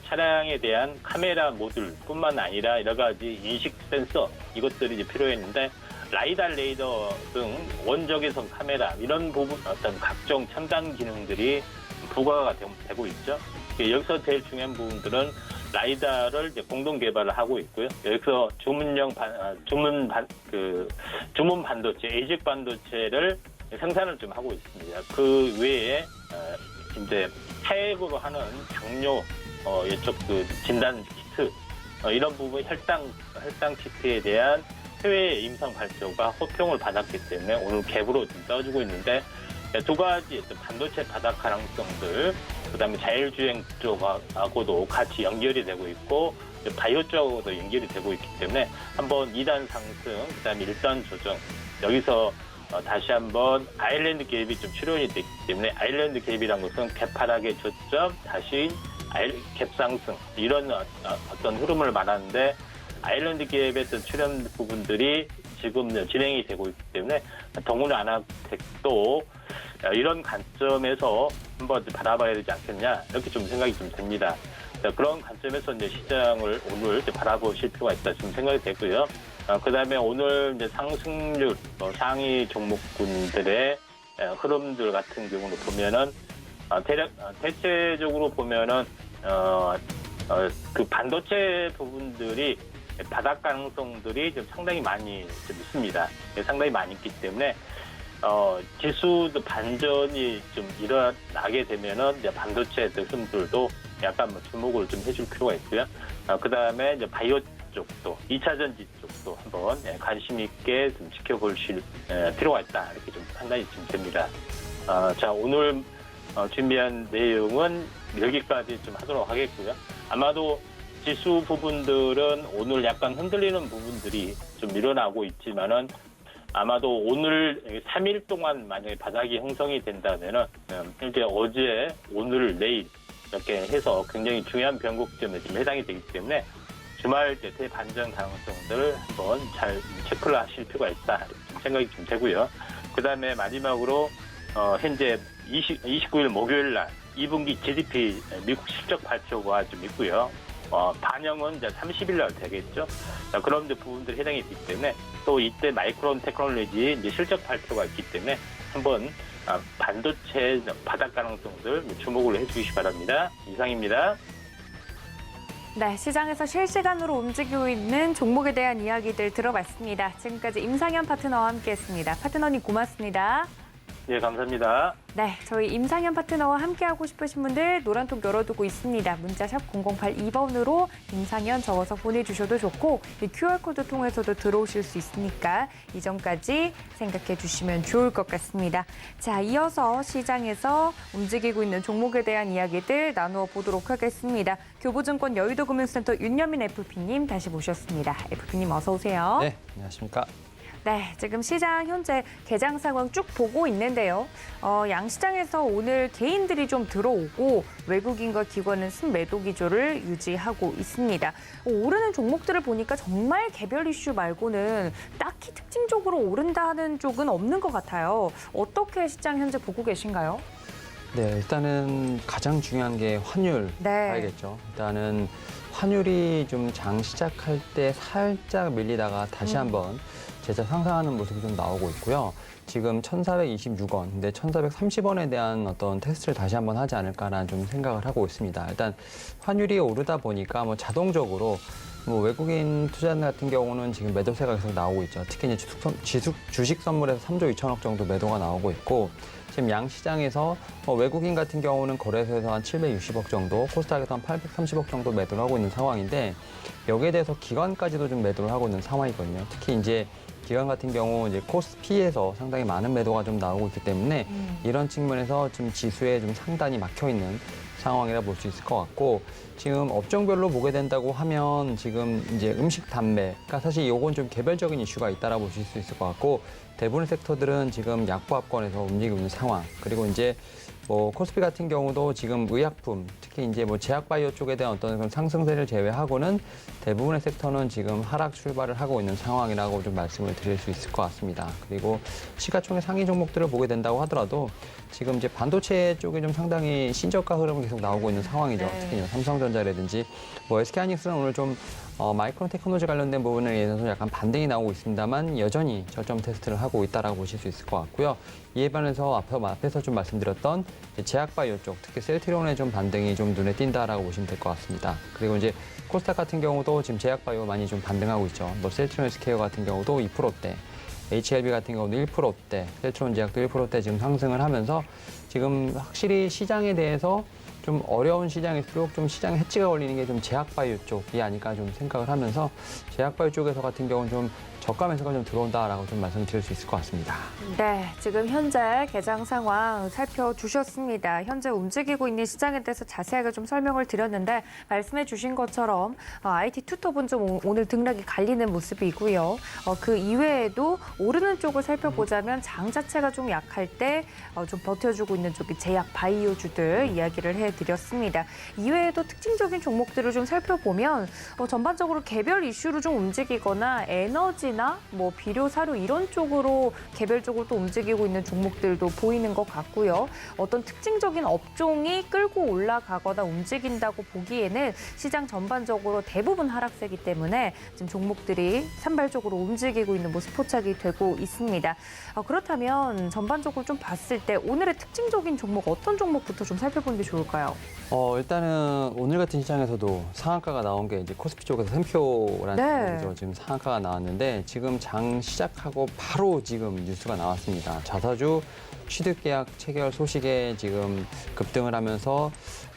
Speaker 4: 차량에 대한 카메라 모듈 뿐만 아니라 여러 가지 인식 센서, 이것들이 이제 필요했는데, 라이다 레이더 등 원적외선 카메라, 이런 부분, 어떤 각종 첨단 기능들이 부과가 되고 있죠. 여기서 제일 중요한 부분들은 라이다를 이제 공동 개발을 하고 있고요. 여기서 주문 반도체, 에이직 반도체를 생산을 좀 하고 있습니다. 그 외에 이제 타액으로 하는 당뇨 이쪽 그 진단 키트 이런 부분 혈당 키트에 대한 해외 임상 발표가 호평을 받았기 때문에 오늘 갭으로 좀 떠주고 있는데. 두 가지 반도체 바닥 가능성들, 그 다음에 자율주행 쪽하고도 같이 연결이 되고 있고, 바이오 쪽하고도 연결이 되고 있기 때문에 한번 2단 상승, 그 다음에 1단 조정, 여기서 다시 한번 아일랜드 갭이 좀 출현이 됐기 때문에 아일랜드 갭이란 것은 개파락의 저점, 다시 갭 상승, 이런 어떤 흐름을 말하는데 아일랜드 갭의 어떤 출현 부분들이 지금 진행이 되고 있기 때문에 동훈 아난텍도 이런 관점에서 한번 바라봐야 되지 않겠냐 이렇게 좀 생각이 좀 됩니다. 그런 관점에서 이제 시장을 오늘 이제 바라보실 필요가 있다 좀 생각이 되고요. 그다음에 오늘 이제 상승률 상위 종목군들의 흐름들 같은 경우는 보면은 대체적으로 보면은 그 반도체 부분들이 바닥 가능성들이 좀 상당히 많이 좀 있습니다. 상당히 많이 있기 때문에 지수도 반전이 좀 일어나게 되면은 이제 반도체 흐름들도 약간 주목을 좀 해줄 필요가 있고요. 그 다음에 이제 바이오 쪽도 2차 전지 쪽도 한번 관심 있게 좀 지켜보실 필요가 있다 이렇게 좀 판단이 좀 됩니다. 자 오늘 준비한 내용은 여기까지 좀 하도록 하겠고요. 아마도 지수 부분들은 오늘 약간 흔들리는 부분들이 좀 일어나고 있지만은 아마도 오늘 3일 동안 만약에 바닥이 형성이 된다면은 이제 어제, 오늘, 내일 이렇게 해서 굉장히 중요한 변곡점에 좀 해당이 되기 때문에 주말 때 대반전 가능성들을 한번 잘 체크를 하실 필요가 있다 좀 생각이 좀 되고요. 그다음에 마지막으로 현재 29일 목요일 날 2분기 GDP 미국 실적 발표가 좀 있고요. 반영은 이제 30일 날 되겠죠. 그런 부분들이 해당이 되기 때문에 또 이때 마이크론 테크놀로지 이제 실적 발표가 있기 때문에 한번 반도체 바닥 가능성들 주목을 해주시기 바랍니다. 이상입니다.
Speaker 1: 네, 시장에서 실시간으로 움직이고 있는 종목에 대한 이야기들 들어봤습니다. 지금까지 임상현 파트너와 함께했습니다. 파트너님 고맙습니다.
Speaker 4: 네, 감사합니다.
Speaker 1: 네, 저희 임상현 파트너와 함께하고 싶으신 분들 노란톡 열어두고 있습니다. 문자샵 0082번으로 임상현 적어서 보내주셔도 좋고 이 QR코드 통해서도 들어오실 수 있으니까 이전까지 생각해 주시면 좋을 것 같습니다. 자, 이어서 시장에서 움직이고 있는 종목에 대한 이야기들 나누어 보도록 하겠습니다. 교보증권 여의도금융센터 윤여민 FP님 다시 모셨습니다. FP님 어서 오세요.
Speaker 5: 네, 안녕하십니까.
Speaker 1: 네, 지금 시장 현재 개장 상황 쭉 보고 있는데요. 양시장에서 오늘 개인들이 좀 들어오고 외국인과 기관은 순매도 기조를 유지하고 있습니다. 오르는 종목들을 보니까 정말 개별 이슈 말고는 딱히 특징적으로 오른다는 쪽은 없는 것 같아요. 어떻게 시장 현재 보고 계신가요?
Speaker 5: 네, 일단은 가장 중요한 게 환율 봐야겠죠. 일단은 환율이 좀 장 시작할 때 살짝 밀리다가 다시 한번 재차 상승하는 모습이 좀 나오고 있고요. 지금 1,426원, 근데 1,430원에 대한 어떤 테스트를 다시 한번 하지 않을까라는 좀 생각을 하고 있습니다. 일단 환율이 오르다 보니까 뭐 자동적으로 외국인 투자자 같은 경우는 지금 매도세가 계속 나오고 있죠. 특히 이제 주식 선물에서 3조 2천억 정도 매도가 나오고 있고, 지금 양시장에서 외국인 같은 경우는 거래소에서 한 760억 정도, 코스닥에서 한 830억 정도 매도를 하고 있는 상황인데, 여기에 대해서 기관까지도 좀 매도를 하고 있는 상황이거든요. 특히 이제 기관 같은 경우 이제 코스피에서 상당히 많은 매도가 좀 나오고 있기 때문에 이런 측면에서 좀 지수에 좀 상단이 막혀 있는 상황이라 볼 수 있을 것 같고, 지금 업종별로 보게 된다고 하면 지금 이제 음식 담배, 그러니까 사실 이건 좀 개별적인 이슈가 있다라 보실 수 있을 것 같고, 대부분의 섹터들은 지금 약보합권에서 움직이고 있는 상황. 그리고 이제 뭐 코스피 같은 경우도 지금 의약품, 특히 이제 뭐 제약바이오 쪽에 대한 어떤 그런 상승세를 제외하고는 대부분의 섹터는 지금 하락 출발을 하고 있는 상황이라고 좀 말씀을 드릴 수 있을 것 같습니다. 그리고 시가총액 상위 종목들을 보게 된다고 하더라도 지금 이제 반도체 쪽에 좀 상당히 신저가 흐름이 계속 나오고 있는 상황이죠. 특히 삼성전자라든지 뭐 SK하이닉스는 오늘 좀 마이크론 테크놀로지 관련된 부분에 의해서 약간 반등이 나오고 있습니다만 여전히 저점 테스트를 하고 있다라고 보실 수 있을 것 같고요. 이에 반해서 앞에서 좀 말씀드렸던 제약바이오 쪽, 특히 셀트리온의 좀 반등이 좀 눈에 띈다라고 보시면 될 것 같습니다. 그리고 이제 코스닥 같은 경우도 지금 제약바이오 많이 좀 반등하고 있죠. 뭐 셀트리온 헬스케어 같은 경우도 2%대, HLB 같은 경우도 1%대, 셀트리온 제약도 1%대 지금 상승을 하면서 지금 확실히 시장에 대해서 좀 어려운 시장일수록 좀 시장에 해치가 걸리는 게 좀 제약바이오 쪽이 아닐까 좀 생각을 하면서 제약바이오 쪽에서 같은 경우는 좀 저가 매수가 좀 들어온다라고 좀 말씀드릴 수 있을 것 같습니다.
Speaker 1: 네, 지금 현재 개장 상황 살펴주셨습니다. 현재 움직이고 있는 시장에 대해서 자세하게 좀 설명을 드렸는데 말씀해 주신 것처럼 IT 투톱은 좀 오늘 등락이 갈리는 모습이고요. 그 이외에도 오르는 쪽을 살펴보자면 장 자체가 좀 약할 때 좀 버텨주고 있는 쪽이 제약 바이오주들 이야기를 해드렸습니다. 이외에도 특징적인 종목들을 좀 살펴보면 전반적으로 개별 이슈로 좀 움직이거나 에너지나 뭐 비료, 사료 이런 쪽으로 개별적으로 또 움직이고 있는 종목들도 보이는 것 같고요. 어떤 특징적인 업종이 끌고 올라가거나 움직인다고 보기에는 시장 전반적으로 대부분 하락세이기 때문에 지금 종목들이 산발적으로 움직이고 있는 모습 포착이 되고 있습니다. 그렇다면 전반적으로 좀 봤을 때 오늘의 특징적인 종목 어떤 종목부터 좀 살펴보는 게 좋을까요?
Speaker 5: 일단은 오늘 같은 시장에서도 상한가가 나온 게 이제 코스피 쪽에서 샘표라는 종목이죠. 지금 상한가가 나왔는데 지금 장 시작하고 바로 지금 뉴스가 나왔습니다. 자사주 취득계약 체결 소식에 지금 급등을 하면서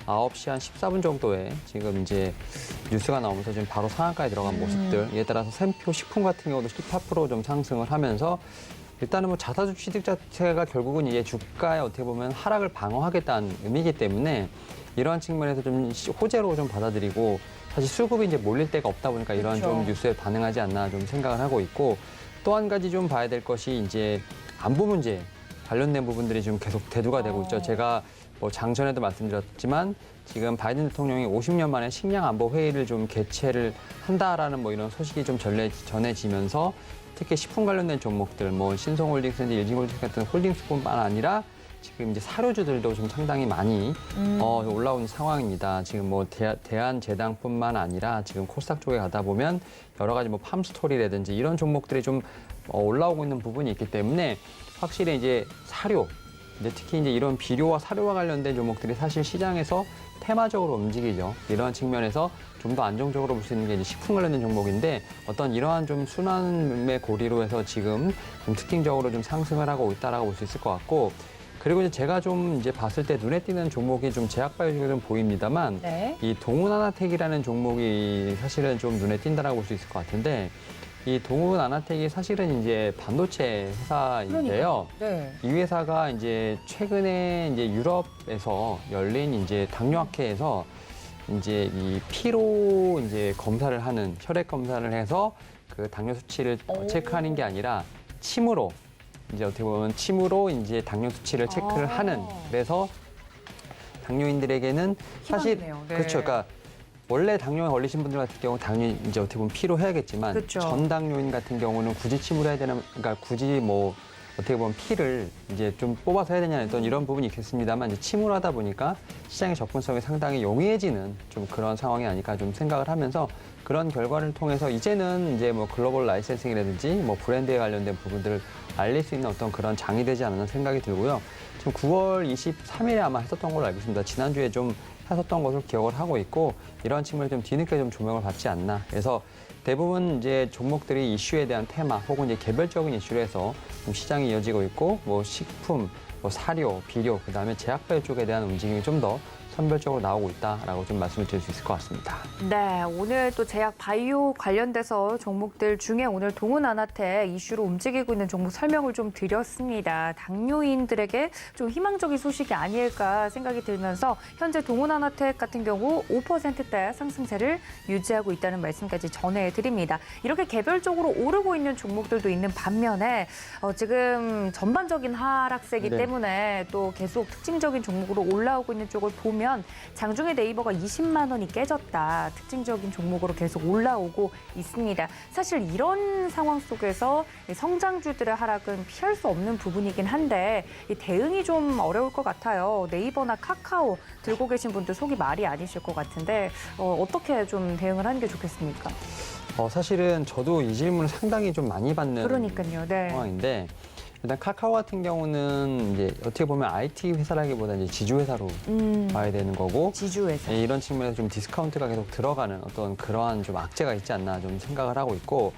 Speaker 5: 9시 한 14분 정도에 지금 이제 뉴스가 나오면서 지금 바로 상한가에 들어간 모습들. 이에 따라서 샘표 식품 같은 경우도 18% 좀 상승을 하면서 일단은 뭐 자사주 취득 자체가 결국은 이제 주가에 어떻게 보면 하락을 방어하겠다는 의미이기 때문에 이러한 측면에서 좀 호재로 좀 받아들이고 사실 수급이 이제 몰릴 데가 없다 보니까 이런
Speaker 1: 그렇죠.
Speaker 5: 좀 뉴스에 반응하지 않나 좀 생각을 하고 있고 또 한 가지 좀 봐야 될 것이 이제 안보 문제 관련된 부분들이 좀 계속 대두가 되고 있죠. 제가 뭐 장전에도 말씀드렸지만 지금 바이든 대통령이 50년 만에 식량 안보 회의를 좀 개최를 한다라는 뭐 이런 소식이 좀 전해지면서 특히 식품 관련된 종목들, 뭐 신성홀딩스, 일진홀딩스 같은 홀딩스뿐만 아니라 지금 이제 사료주들도 좀 상당히 많이 올라오는 상황입니다. 지금 뭐 대한제당뿐만 아니라 지금 코스닥 쪽에 가다 보면 여러 가지 뭐 팜스토리라든지 이런 종목들이 좀 올라오고 있는 부분이 있기 때문에 확실히 이제 사료, 이제 특히 이제 이런 비료와 사료와 관련된 종목들이 사실 시장에서 테마적으로 움직이죠. 이러한 측면에서 좀 더 안정적으로 볼 수 있는 게 이제 식품 관련된 종목인데 어떤 이러한 좀 순환의 고리로 해서 지금 좀 특징적으로 좀 상승을 하고 있다라고 볼 수 있을 것 같고 그리고 이제 제가 좀 이제 봤을 때 눈에 띄는 종목이 좀 제약바이오 쪽에 좀 보입니다만
Speaker 1: 네.
Speaker 5: 이 동훈아나텍이라는 종목이 사실은 좀 눈에 띈다라고 볼 수 있을 것 같은데 이 동훈아나텍이 사실은 이제 반도체 회사인데요.
Speaker 1: 네.
Speaker 5: 이 회사가 이제 최근에 이제 유럽에서 열린 이제 당뇨학회에서 이제 이 피로 이제 검사를 하는 혈액 검사를 해서 그 당뇨 수치를 체크하는 게 아니라 침으로 이제 어떻게 보면 침으로 이제 당뇨 수치를 체크를 하는 그래서 당뇨인들에게는 사실
Speaker 1: 희망이네요. 네.
Speaker 5: 그렇죠. 그러니까 원래 당뇨에 걸리신 분들 같은 경우 당연히 이제 어떻게 보면 피로 해야겠지만
Speaker 1: 그렇죠.
Speaker 5: 전당뇨인 같은 경우는 굳이 침으로 해야 되나 그러니까 굳이 뭐 어떻게 보면 피를 이제 좀 뽑아서 해야 되냐는 어떤 이런 부분이 있겠습니다만 이제 침으로 하다 보니까 시장의 접근성이 상당히 용이해지는 좀 그런 상황이 아닐까 좀 생각을 하면서 그런 결과를 통해서 이제는 이제 뭐 글로벌 라이센싱이라든지 뭐 브랜드에 관련된 부분들을 알릴 수 있는 어떤 그런 장이 되지 않았나 생각이 들고요. 지금 9월 23일에 아마 했었던 걸로 알고 있습니다. 지난주에 좀 했었던 것을 기억을 하고 있고 이런 측면에 좀 뒤늦게 좀 조명을 받지 않나. 그래서 대부분 이제 종목들이 이슈에 대한 테마 혹은 이제 개별적인 이슈로 해서 좀 시장이 이어지고 있고 뭐 식품, 뭐 사료, 비료, 그다음에 제약바이오 쪽에 대한 움직임이 좀 더 선별적으로 나오고 있다라고 좀 말씀을 드릴 수 있을 것 같습니다.
Speaker 1: 네, 오늘 또 제약 바이오 관련돼서 종목들 중에 오늘 동훈아나텍 이슈로 움직이고 있는 종목 설명을 좀 드렸습니다. 당뇨인들에게 좀 희망적인 소식이 아닐까 생각이 들면서 현재 동훈아나텍 같은 경우 5%대 상승세를 유지하고 있다는 말씀까지 전해드립니다. 이렇게 개별적으로 오르고 있는 종목들도 있는 반면에 지금 전반적인 하락세이기
Speaker 5: 네.
Speaker 1: 때문에 또 계속 특징적인 종목으로 올라오고 있는 쪽을 보면 장중에 네이버가 20만 원이 깨졌다. 특징적인 종목으로 계속 올라오고 있습니다. 사실 이런 상황 속에서 성장주들의 하락은 피할 수 없는 부분이긴 한데 이 대응이 좀 어려울 것 같아요. 네이버나 카카오 들고 계신 분들 속이 말이 아니실 것 같은데 어떻게 좀 대응을 하는 게 좋겠습니까?
Speaker 5: 사실은 저도 이 질문을 상당히 좀 많이 받는
Speaker 1: 그러니까요. 네.
Speaker 5: 상황인데 일단 카카오 같은 경우는 이제 어떻게 보면 IT 회사라기보다 이제 지주 회사로 봐야 되는 거고
Speaker 1: 지주회사.
Speaker 5: 이런 측면에서 좀 디스카운트가 계속 들어가는 어떤 그러한 좀 악재가 있지 않나 좀 생각을 하고 있고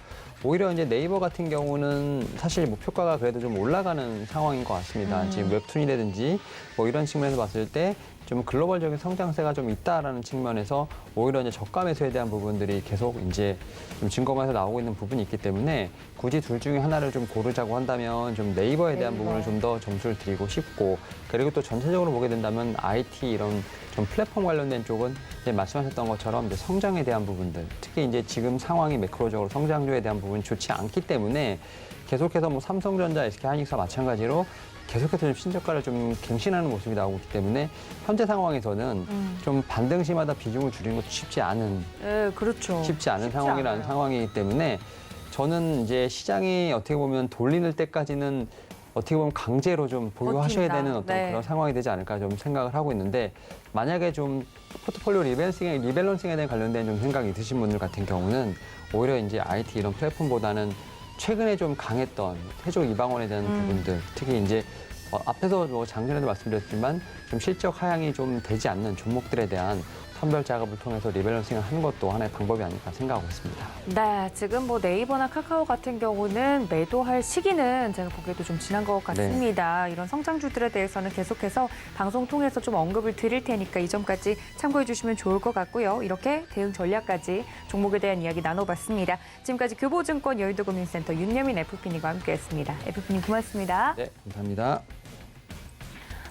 Speaker 5: 오히려 이제 네이버 같은 경우는 사실 목표가가 그래도 좀 올라가는 상황인 것 같습니다. 지금 웹툰이라든지 뭐 이런 측면에서 봤을 때 좀 글로벌적인 성장세가 좀 있다라는 측면에서 오히려 이제 저가 매수에 대한 부분들이 계속 이제 좀 증거만에서 나오고 있는 부분이 있기 때문에 굳이 둘 중에 하나를 좀 고르자고 한다면 좀 네이버에 대한 부분을 좀 더 점수를 드리고 싶고 그리고 또 전체적으로 보게 된다면 IT 이런 좀 플랫폼 관련된 쪽은 이제 말씀하셨던 것처럼 이제 성장에 대한 부분들 특히 이제 지금 상황이 매크로적으로 성장률에 대한 부분이 좋지 않기 때문에 계속해서 뭐 삼성전자, SK하이닉스와 마찬가지로 계속해서 좀 신저가를 좀 갱신하는 모습이 나오고 있기 때문에 현재 상황에서는 좀 반등시마다 비중을 줄이는 것도 쉽지 않은
Speaker 1: 네, 그렇죠.
Speaker 5: 쉽지 않은 상황이라는
Speaker 1: 않아요.
Speaker 5: 상황이기 때문에 저는 이제 시장이 어떻게 보면 돌리는 때까지는 어떻게 보면 강제로 좀 보유하셔야
Speaker 1: 버틴다.
Speaker 5: 되는 어떤
Speaker 1: 네.
Speaker 5: 그런 상황이 되지 않을까 좀 생각을 하고 있는데 만약에 좀 포트폴리오 리밸런싱에 대한 관련된 좀 생각이 드신 분들 같은 경우는 오히려 이제 IT 이런 플랫폼보다는 최근에 좀 강했던 태조 이방원에 대한 부분들 특히 이제 앞에서 뭐 장전에도 말씀드렸지만 좀 실적 하향이 좀 되지 않는 종목들에 대한 선별 작업을 통해서 리밸런싱을 하는 것도 하나의 방법이 아닐까 생각하고 있습니다.
Speaker 1: 네, 지금 뭐 네이버나 카카오 같은 경우는 매도할 시기는 제가 보기에도 좀 지난 것 같습니다. 이런 성장주들에 대해서는 계속해서 방송 통해서 좀 언급을 드릴 테니까 이 점까지 참고해 주시면 좋을 것 같고요. 이렇게 대응 전략까지 종목에 대한 이야기 나눠봤습니다. 지금까지 교보증권 여의도고민센터 윤여민 FP님과 함께했습니다. FP님 고맙습니다.
Speaker 5: 네, 감사합니다.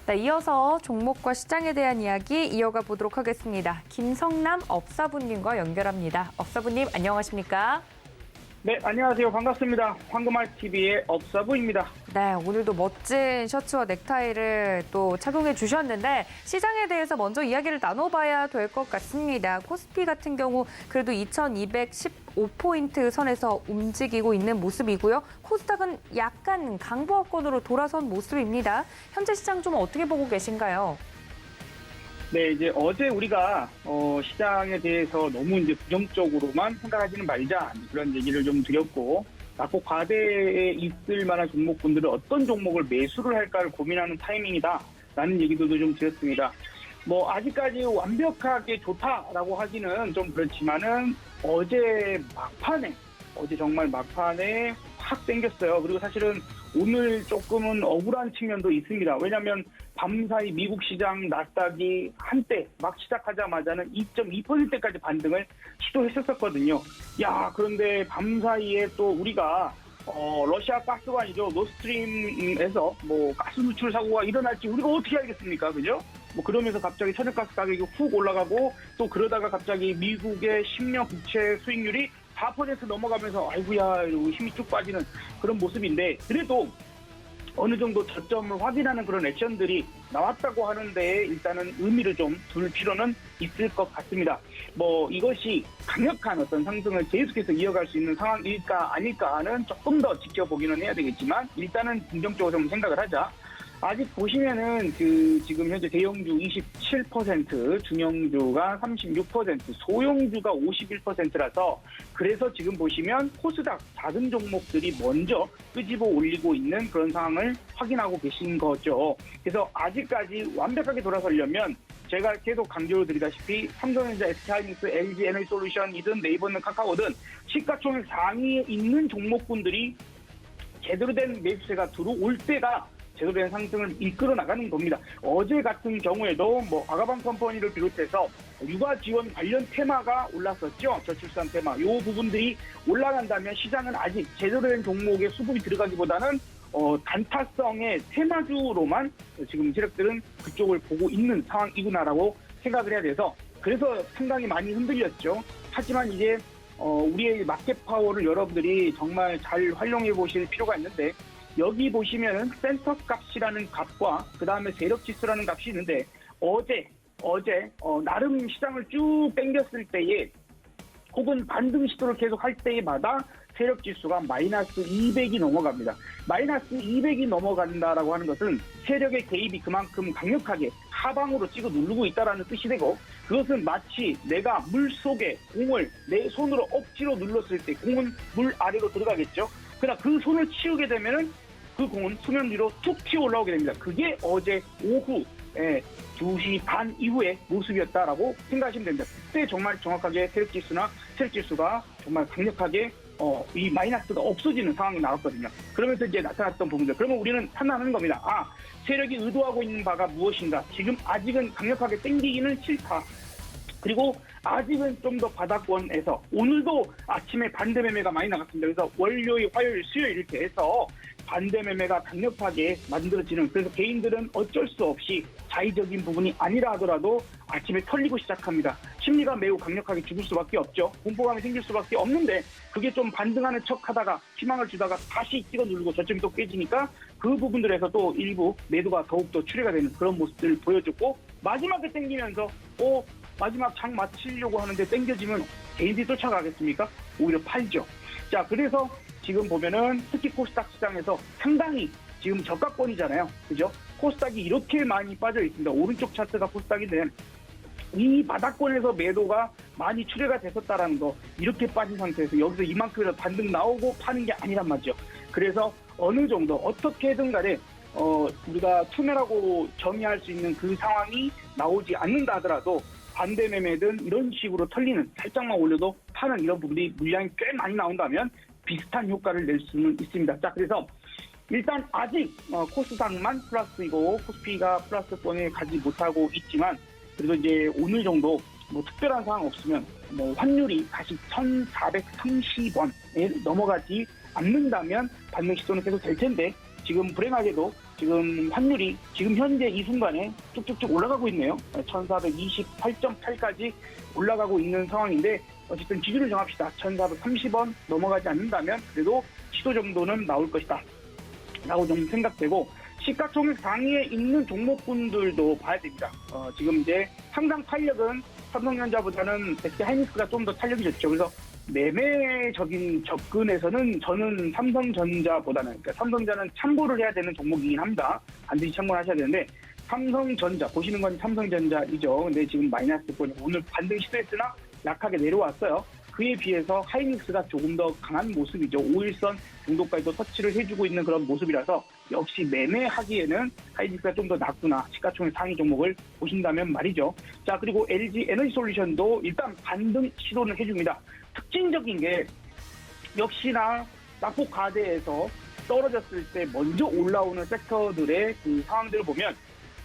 Speaker 1: 네, 이어서 종목과 시장에 대한 이야기 이어가 보도록 하겠습니다. 김성남 업사부님과 연결합니다. 업사부님 안녕하십니까?
Speaker 6: 네, 안녕하세요. 반갑습니다. 황금알TV의 업사부입니다.
Speaker 1: 네, 오늘도 멋진 셔츠와 넥타이를 또 착용해 주셨는데 시장에 대해서 먼저 이야기를 나눠봐야 될 것 같습니다. 코스피 같은 경우 그래도 2215포인트 선에서 움직이고 있는 모습이고요. 코스닥은 약간 강보합권으로 돌아선 모습입니다. 현재 시장 좀 어떻게 보고 계신가요?
Speaker 6: 네, 이제 어제 우리가 시장에 대해서 너무 이제 부정적으로만 생각하지는 말자 그런 얘기를 좀 드렸고, 낙폭 과대에 있을 만한 종목군들은 어떤 종목을 매수를 할까를 고민하는 타이밍이다라는 얘기도 좀 드렸습니다. 뭐 아직까지 완벽하게 좋다라고 하기는 좀 그렇지만은 어제 정말 막판에 확 땡겼어요. 그리고 사실은 오늘 조금은 억울한 측면도 있습니다. 왜냐하면 밤사이 미국 시장 나스닥이 한때 막 시작하자마자는 2.2%까지 반등을 시도했었거든요. 그런데 밤사이에 또 우리가 러시아 가스관이죠. 노스트림에서 뭐 가스 누출 사고가 일어날지 우리가 어떻게 알겠습니까? 그죠? 뭐 그러면서 갑자기 천연가스 가격이 훅 올라가고 또 그러다가 갑자기 미국의 10년 국채 수익률이 4% 넘어가면서 아이고야 이러고 힘이 쭉 빠지는 그런 모습인데, 그래도 어느 정도 저점을 확인하는 그런 액션들이 나왔다고 하는데 일단은 의미를 좀 둘 필요는 있을 것 같습니다. 뭐 이것이 강력한 어떤 상승을 계속해서 이어갈 수 있는 상황일까 아닐까는 조금 더 지켜보기는 해야 되겠지만 일단은 긍정적으로 좀 생각을 하자. 아직 보시면은 지금 현재 대형주 27%, 중형주가 36%, 소형주가 51%라서 그래서 지금 보시면 코스닥 작은 종목들이 먼저 끄집어 올리고 있는 그런 상황을 확인하고 계신 거죠. 그래서 아직까지 완벽하게 돌아서려면 제가 계속 강조를 드리다시피 삼성전자, SK하이닉스, LG 에너지솔루션이든 네이버든 카카오든 시가총액 상위에 있는 종목군들이 제대로 된 매수세가 들어올 때가 제대로 된 상승을 이끌어 나가는 겁니다. 어제 같은 경우에도 뭐 아가방 컴퍼니를 비롯해서 육아 지원 관련 테마가 올랐었죠. 저출산 테마. 이 부분들이 올라간다면 시장은 아직 제대로 된 종목에 수급이 들어가기보다는 단타성의 테마주로만 지금 세력들은 그쪽을 보고 있는 상황이구나라고 생각을 해야 돼서 그래서 상당히 많이 흔들렸죠. 하지만 이제 우리의 마켓 파워를 여러분들이 정말 잘 활용해 보실 필요가 있는데, 여기 보시면은 센터 값이라는 값과 그 다음에 세력 지수라는 값이 있는데 어제 나름 시장을 쭉 당겼을 때에 혹은 반등 시도를 계속 할 때마다 세력 지수가 마이너스 200이 넘어갑니다. 마이너스 200이 넘어간다라고 하는 것은 세력의 개입이 그만큼 강력하게 하방으로 찍어 누르고 있다라는 뜻이 되고, 그것은 마치 내가 물 속에 공을 내 손으로 억지로 눌렀을 때 공은 물 아래로 들어가겠죠. 그러나 그 손을 치우게 되면은 그 공은 수면 위로 툭 튀어 올라오게 됩니다. 그게 어제 오후 2시 반 이후의 모습이었다라고 생각하시면 됩니다. 그때 정말 정확하게 세력지수가 정말 강력하게 이 마이너스가 없어지는 상황이 나왔거든요. 그러면서 이제 나타났던 부분들. 그러면 우리는 판단하는 겁니다. 세력이 의도하고 있는 바가 무엇인가? 지금 아직은 강력하게 당기기는 싫다. 그리고 아직은 좀 더 바닥권에서 오늘도 아침에 반대 매매가 많이 나갔습니다. 그래서 월요일, 화요일, 수요일 이렇게 해서 반대 매매가 강력하게 만들어지는, 그래서 개인들은 어쩔 수 없이 자의적인 부분이 아니라 하더라도 아침에 털리고 시작합니다. 심리가 매우 강력하게 죽을 수밖에 없죠. 공포감이 생길 수밖에 없는데 그게 좀 반등하는 척 하다가 희망을 주다가 다시 찍어 누르고 저점이 또 깨지니까 그 부분들에서 또 일부 매도가 더욱더 출회가 되는 그런 모습들을 보여줬고, 마지막에 땡기면서 마지막 장 마치려고 하는데 땡겨지면 개인들이 쫓아가겠습니까? 오히려 팔죠. 자, 그래서 지금 보면은 특히 코스닥 시장에서 상당히 지금 저가권이잖아요. 그죠? 코스닥이 이렇게 많이 빠져 있습니다. 오른쪽 차트가 코스닥인데 이 바닥권에서 매도가 많이 출회가 됐었다라는 거, 이렇게 빠진 상태에서 여기서 이만큼이라도 반등 나오고 파는 게 아니란 말이죠. 그래서 어느 정도 어떻게든 간에 우리가 투매라고 정의할 수 있는 그 상황이 나오지 않는다 하더라도 반대 매매든 이런 식으로 털리는 살짝만 올려도 파는 이런 부분이 물량이 꽤 많이 나온다면 비슷한 효과를 낼 수는 있습니다. 자, 그래서 일단 아직 코스닥만 플러스이고 코스피가 플러스권에 가지 못하고 있지만 그래도 이제 오늘 정도 뭐 특별한 상황 없으면 뭐 환율이 다시 1,430원에 넘어가지 않는다면 반등 시도는 계속 될 텐데 지금 불행하게도 지금 환율이 지금 현재 이 순간에 쭉쭉쭉 올라가고 있네요. 1,428.8까지 올라가고 있는 상황인데 어쨌든 기준을 정합시다. 1,430원 넘어가지 않는다면 그래도 시도 정도는 나올 것이다 라고 좀 생각되고 시가총액 상위에 있는 종목군들도 봐야 됩니다. 지금 이제 상당 탄력은 삼성전자보다는 SK하이닉스가 좀 더 탄력이 좋죠. 그래서 매매적인 접근에서는 저는 삼성전자보다는, 그러니까 삼성전자는 참고를 해야 되는 종목이긴 합니다. 반드시 참고를 하셔야 되는데 삼성전자 보시는 건 삼성전자이죠. 근데 지금 마이너스권이 오늘 반등 시도했으나 약하게 내려왔어요. 그에 비해서 하이닉스가 조금 더 강한 모습이죠. 5일선 정도까지도 터치를 해주고 있는 그런 모습이라서 역시 매매하기에는 하이닉스가 좀 더 낫구나. 시가총액 상위 종목을 보신다면 말이죠. 자, 그리고 LG 에너지솔루션도 일단 반등 시도를 해줍니다. 특징적인 게 역시나 낙폭 과대에서 떨어졌을 때 먼저 올라오는 섹터들의 그 상황들을 보면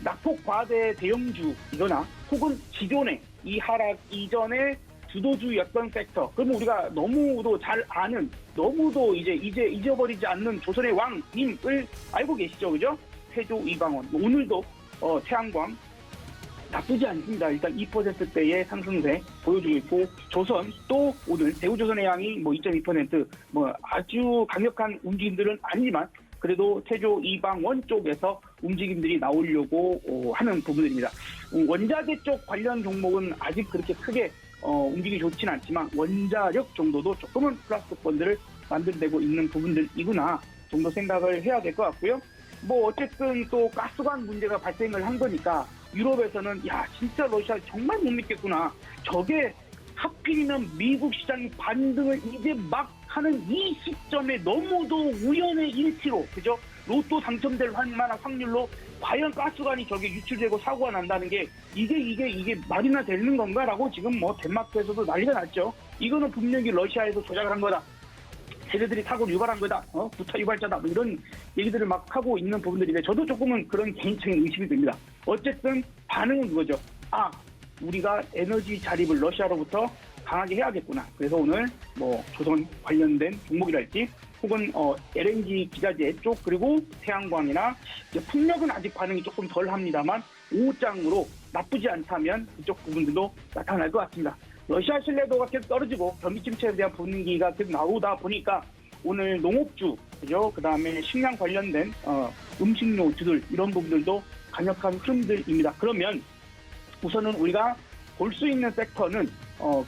Speaker 6: 낙폭 과대 대형주이거나 혹은 기존의 이 하락 이전에 주도주였던 섹터. 그러면 우리가 너무도 잘 아는, 너무도 이제 잊어버리지 않는 조선의 왕님을 알고 계시죠, 그죠? 태조 이방원. 오늘도 태양광 나쁘지 않습니다. 일단 2%대의 상승세 보여주고 있고 조선 또 오늘 대우조선의 양이 뭐 2.2% 뭐 아주 강력한 움직임들은 아니지만 그래도 태조 이방원 쪽에서 움직임들이 나오려고 하는 부분들입니다. 원자재 쪽 관련 종목은 아직 그렇게 크게 움직임이 좋진 않지만 원자력 정도도 조금은 플러스권들을 만들어내고 있는 부분들이구나 정도 생각을 해야 될 것 같고요. 뭐 어쨌든 또 가스관 문제가 발생을 한 거니까 유럽에서는 야 진짜 러시아 정말 못 믿겠구나. 저게 하필이면 미국 시장이 반등을 이제 막 하는 이 시점에 너무도 우연의 일치로 그죠? 로또 당첨될 만한 확률로 과연 가스관이 저게 유출되고 사고가 난다는 게 이게 말이나 되는 건가라고 지금 뭐 덴마크에서도 난리가 났죠. 이거는 분명히 러시아에서 조작을 한 거다. 쟤네들이 사고를 유발한 거다. 부타 유발자다. 뭐 이런 얘기들을 막 하고 있는 부분들인데 저도 조금은 그런 개인적인 의심이 듭니다. 어쨌든 반응은 그거죠. 아, 우리가 에너지 자립을 러시아로부터 강하게 해야겠구나. 그래서 오늘 뭐 조선 관련된 종목이랄지 혹은 LNG 기자재 쪽 그리고 태양광이나 이제 풍력은 아직 반응이 조금 덜 합니다만 오후장으로 나쁘지 않다면 그쪽 부분들도 나타날 것 같습니다. 러시아 신뢰도가 계속 떨어지고 경기 침체에 대한 분위기가 계속 나오다 보니까 오늘 농업주, 그죠? 그 다음에 식량 관련된 음식료주들 이런 부분들도 강력한 흐름들입니다. 그러면 우선은 우리가 볼 수 있는 섹터는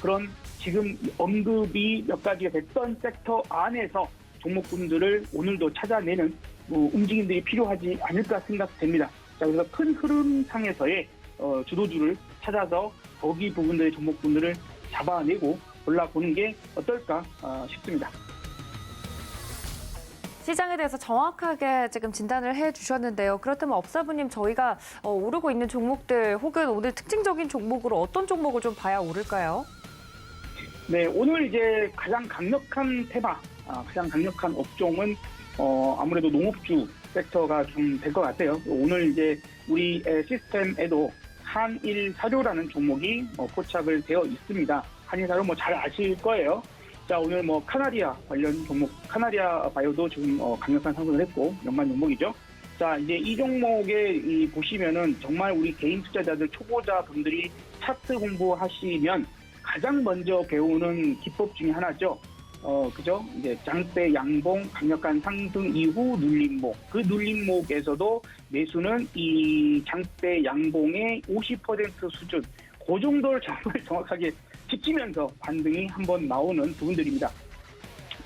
Speaker 6: 그런 지금 언급이 몇 가지가 됐던 섹터 안에서 종목군들을 오늘도 찾아내는 움직임들이 필요하지 않을까 생각됩니다. 자, 그래서 큰 흐름상에서의 주도주를 찾아서 거기 부분들의 종목군들을 잡아내고 골라보는 게 어떨까 싶습니다.
Speaker 1: 시장에 대해서 정확하게 지금 진단을 해주셨는데요. 그렇다면 업사부님 저희가 오르고 있는 종목들 혹은 오늘 특징적인 종목으로 어떤 종목을 좀 봐야 오를까요?
Speaker 6: 네, 오늘 이제 가장 강력한 테마, 가장 강력한 업종은 아무래도 농업주 섹터가 좀 될 것 같아요. 오늘 이제 우리 시스템에도 한일사료라는 종목이 포착을 되어 있습니다. 한일사료 뭐 잘 아실 거예요. 자, 오늘 뭐 카나리아 관련 종목, 카나리아 바이오도 지금 강력한 상승을 했고 연간 종목이죠. 자, 이제 이 종목에 보시면은 정말 우리 개인 투자자들 초보자 분들이 차트 공부하시면 가장 먼저 배우는 기법 중에 하나죠. 그죠? 이제 장대 양봉 강력한 상승 이후 눌림목. 그 눌림목에서도 매수는 이 장대 양봉의 50% 수준. 그 정도를 정확하게 지키면서 반등이 한번 나오는 부분들입니다.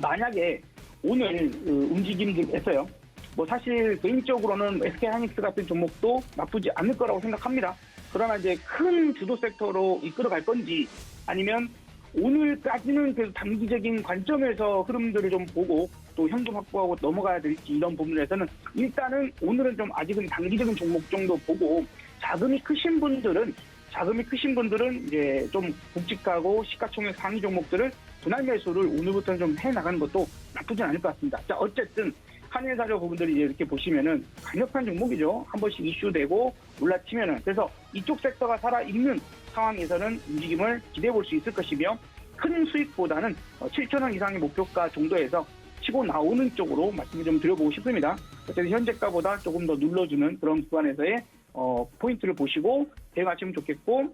Speaker 6: 만약에 오늘 움직임들에서요. 뭐 사실 개인적으로는 SK하이닉스 같은 종목도 나쁘지 않을 거라고 생각합니다. 그러나 이제 큰 주도 섹터로 이끌어갈 건지 아니면 오늘까지는 계속 단기적인 관점에서 흐름들을 좀 보고 또 현금 확보하고 넘어가야 될지 이런 부분에서는 일단은 오늘은 좀 아직은 단기적인 종목 정도 보고 자금이 크신 분들은 자금이 크신 분들은 이제 좀 굵직하고 시가총액 상위 종목들을 분할 매수를 오늘부터는 좀 해나가는 것도 나쁘진 않을 것 같습니다. 자, 어쨌든 한일사료 부분들이 이제 이렇게 보시면은 강력한 종목이죠. 한 번씩 이슈되고 올라치면은. 그래서 이쪽 섹터가 살아있는 상황에서는 움직임을 기대해 볼 수 있을 것이며, 큰 수익보다는 7천 원 이상의 목표가 정도에서 치고 나오는 쪽으로 말씀을 좀 드려보고 싶습니다. 어쨌든 현재가보다 조금 더 눌러주는 그런 구간에서의 포인트를 보시고 대응하시면 좋겠고,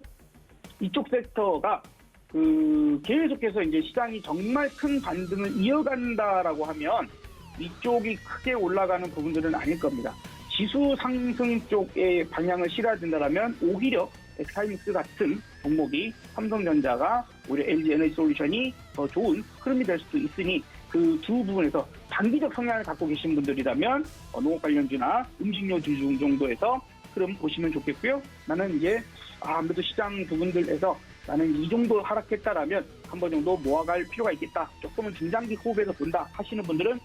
Speaker 6: 이쪽 섹터가 계속해서 이제 시장이 정말 큰 반등을 이어간다라고 하면 이쪽이 크게 올라가는 부분들은 아닐 겁니다. 지수 상승 쪽의 방향을 실어야 된다면 오히려 엑스하이닉스 같은 종목이, 삼성전자가 오히려 LG 에너지 솔루션이 더 좋은 흐름이 될 수도 있으니, 그 두 부분에서 단기적 성향을 갖고 계신 분들이라면 농업 관련주나 음식료주 정도에서 흐름 보시면 좋겠고요. 나는 이제 아무래도 시장 부분들에서 나는 이 정도 하락했다라면 한 번 정도 모아갈 필요가 있겠다, 조금은 중장기 호흡에서 본다 하시는 분들은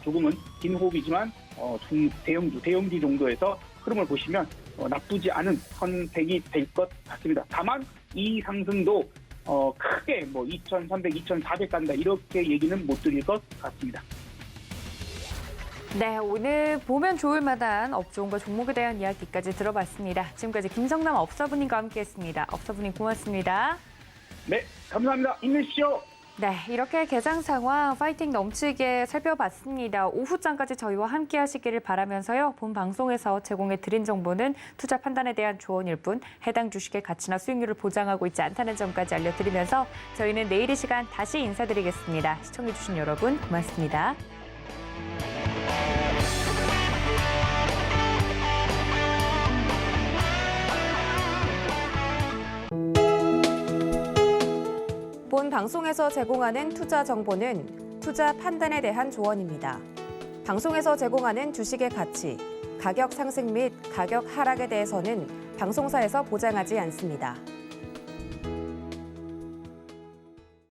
Speaker 6: 조금은 긴 호흡이지만 대형주 정도에서 흐름을 보시면 나쁘지 않은 선택이 될 것 같습니다. 다만 이 상승도 크게 2,300, 2,400 간다 이렇게 얘기는 못 드릴 것 같습니다.
Speaker 1: 네, 오늘 보면 좋을 만한 업종과 종목에 대한 이야기까지 들어봤습니다. 지금까지 김성남 업사부님과 함께했습니다. 업사부님 고맙습니다.
Speaker 6: 네, 감사합니다. 힘내십시오.
Speaker 1: 네, 이렇게 개장 상황 파이팅 넘치게 살펴봤습니다. 오후장까지 저희와 함께 하시기를 바라면서요. 본 방송에서 제공해 드린 정보는 투자 판단에 대한 조언일 뿐 해당 주식의 가치나 수익률을 보장하고 있지 않다는 점까지 알려드리면서 저희는 내일 이 시간 다시 인사드리겠습니다. 시청해주신 여러분 고맙습니다.
Speaker 7: 본 방송에서 제공하는 투자 정보는 투자 판단에 대한 조언입니다. 방송에서 제공하는 주식의 가치, 가격 상승 및 가격 하락에 대해서는 방송사에서 보장하지 않습니다.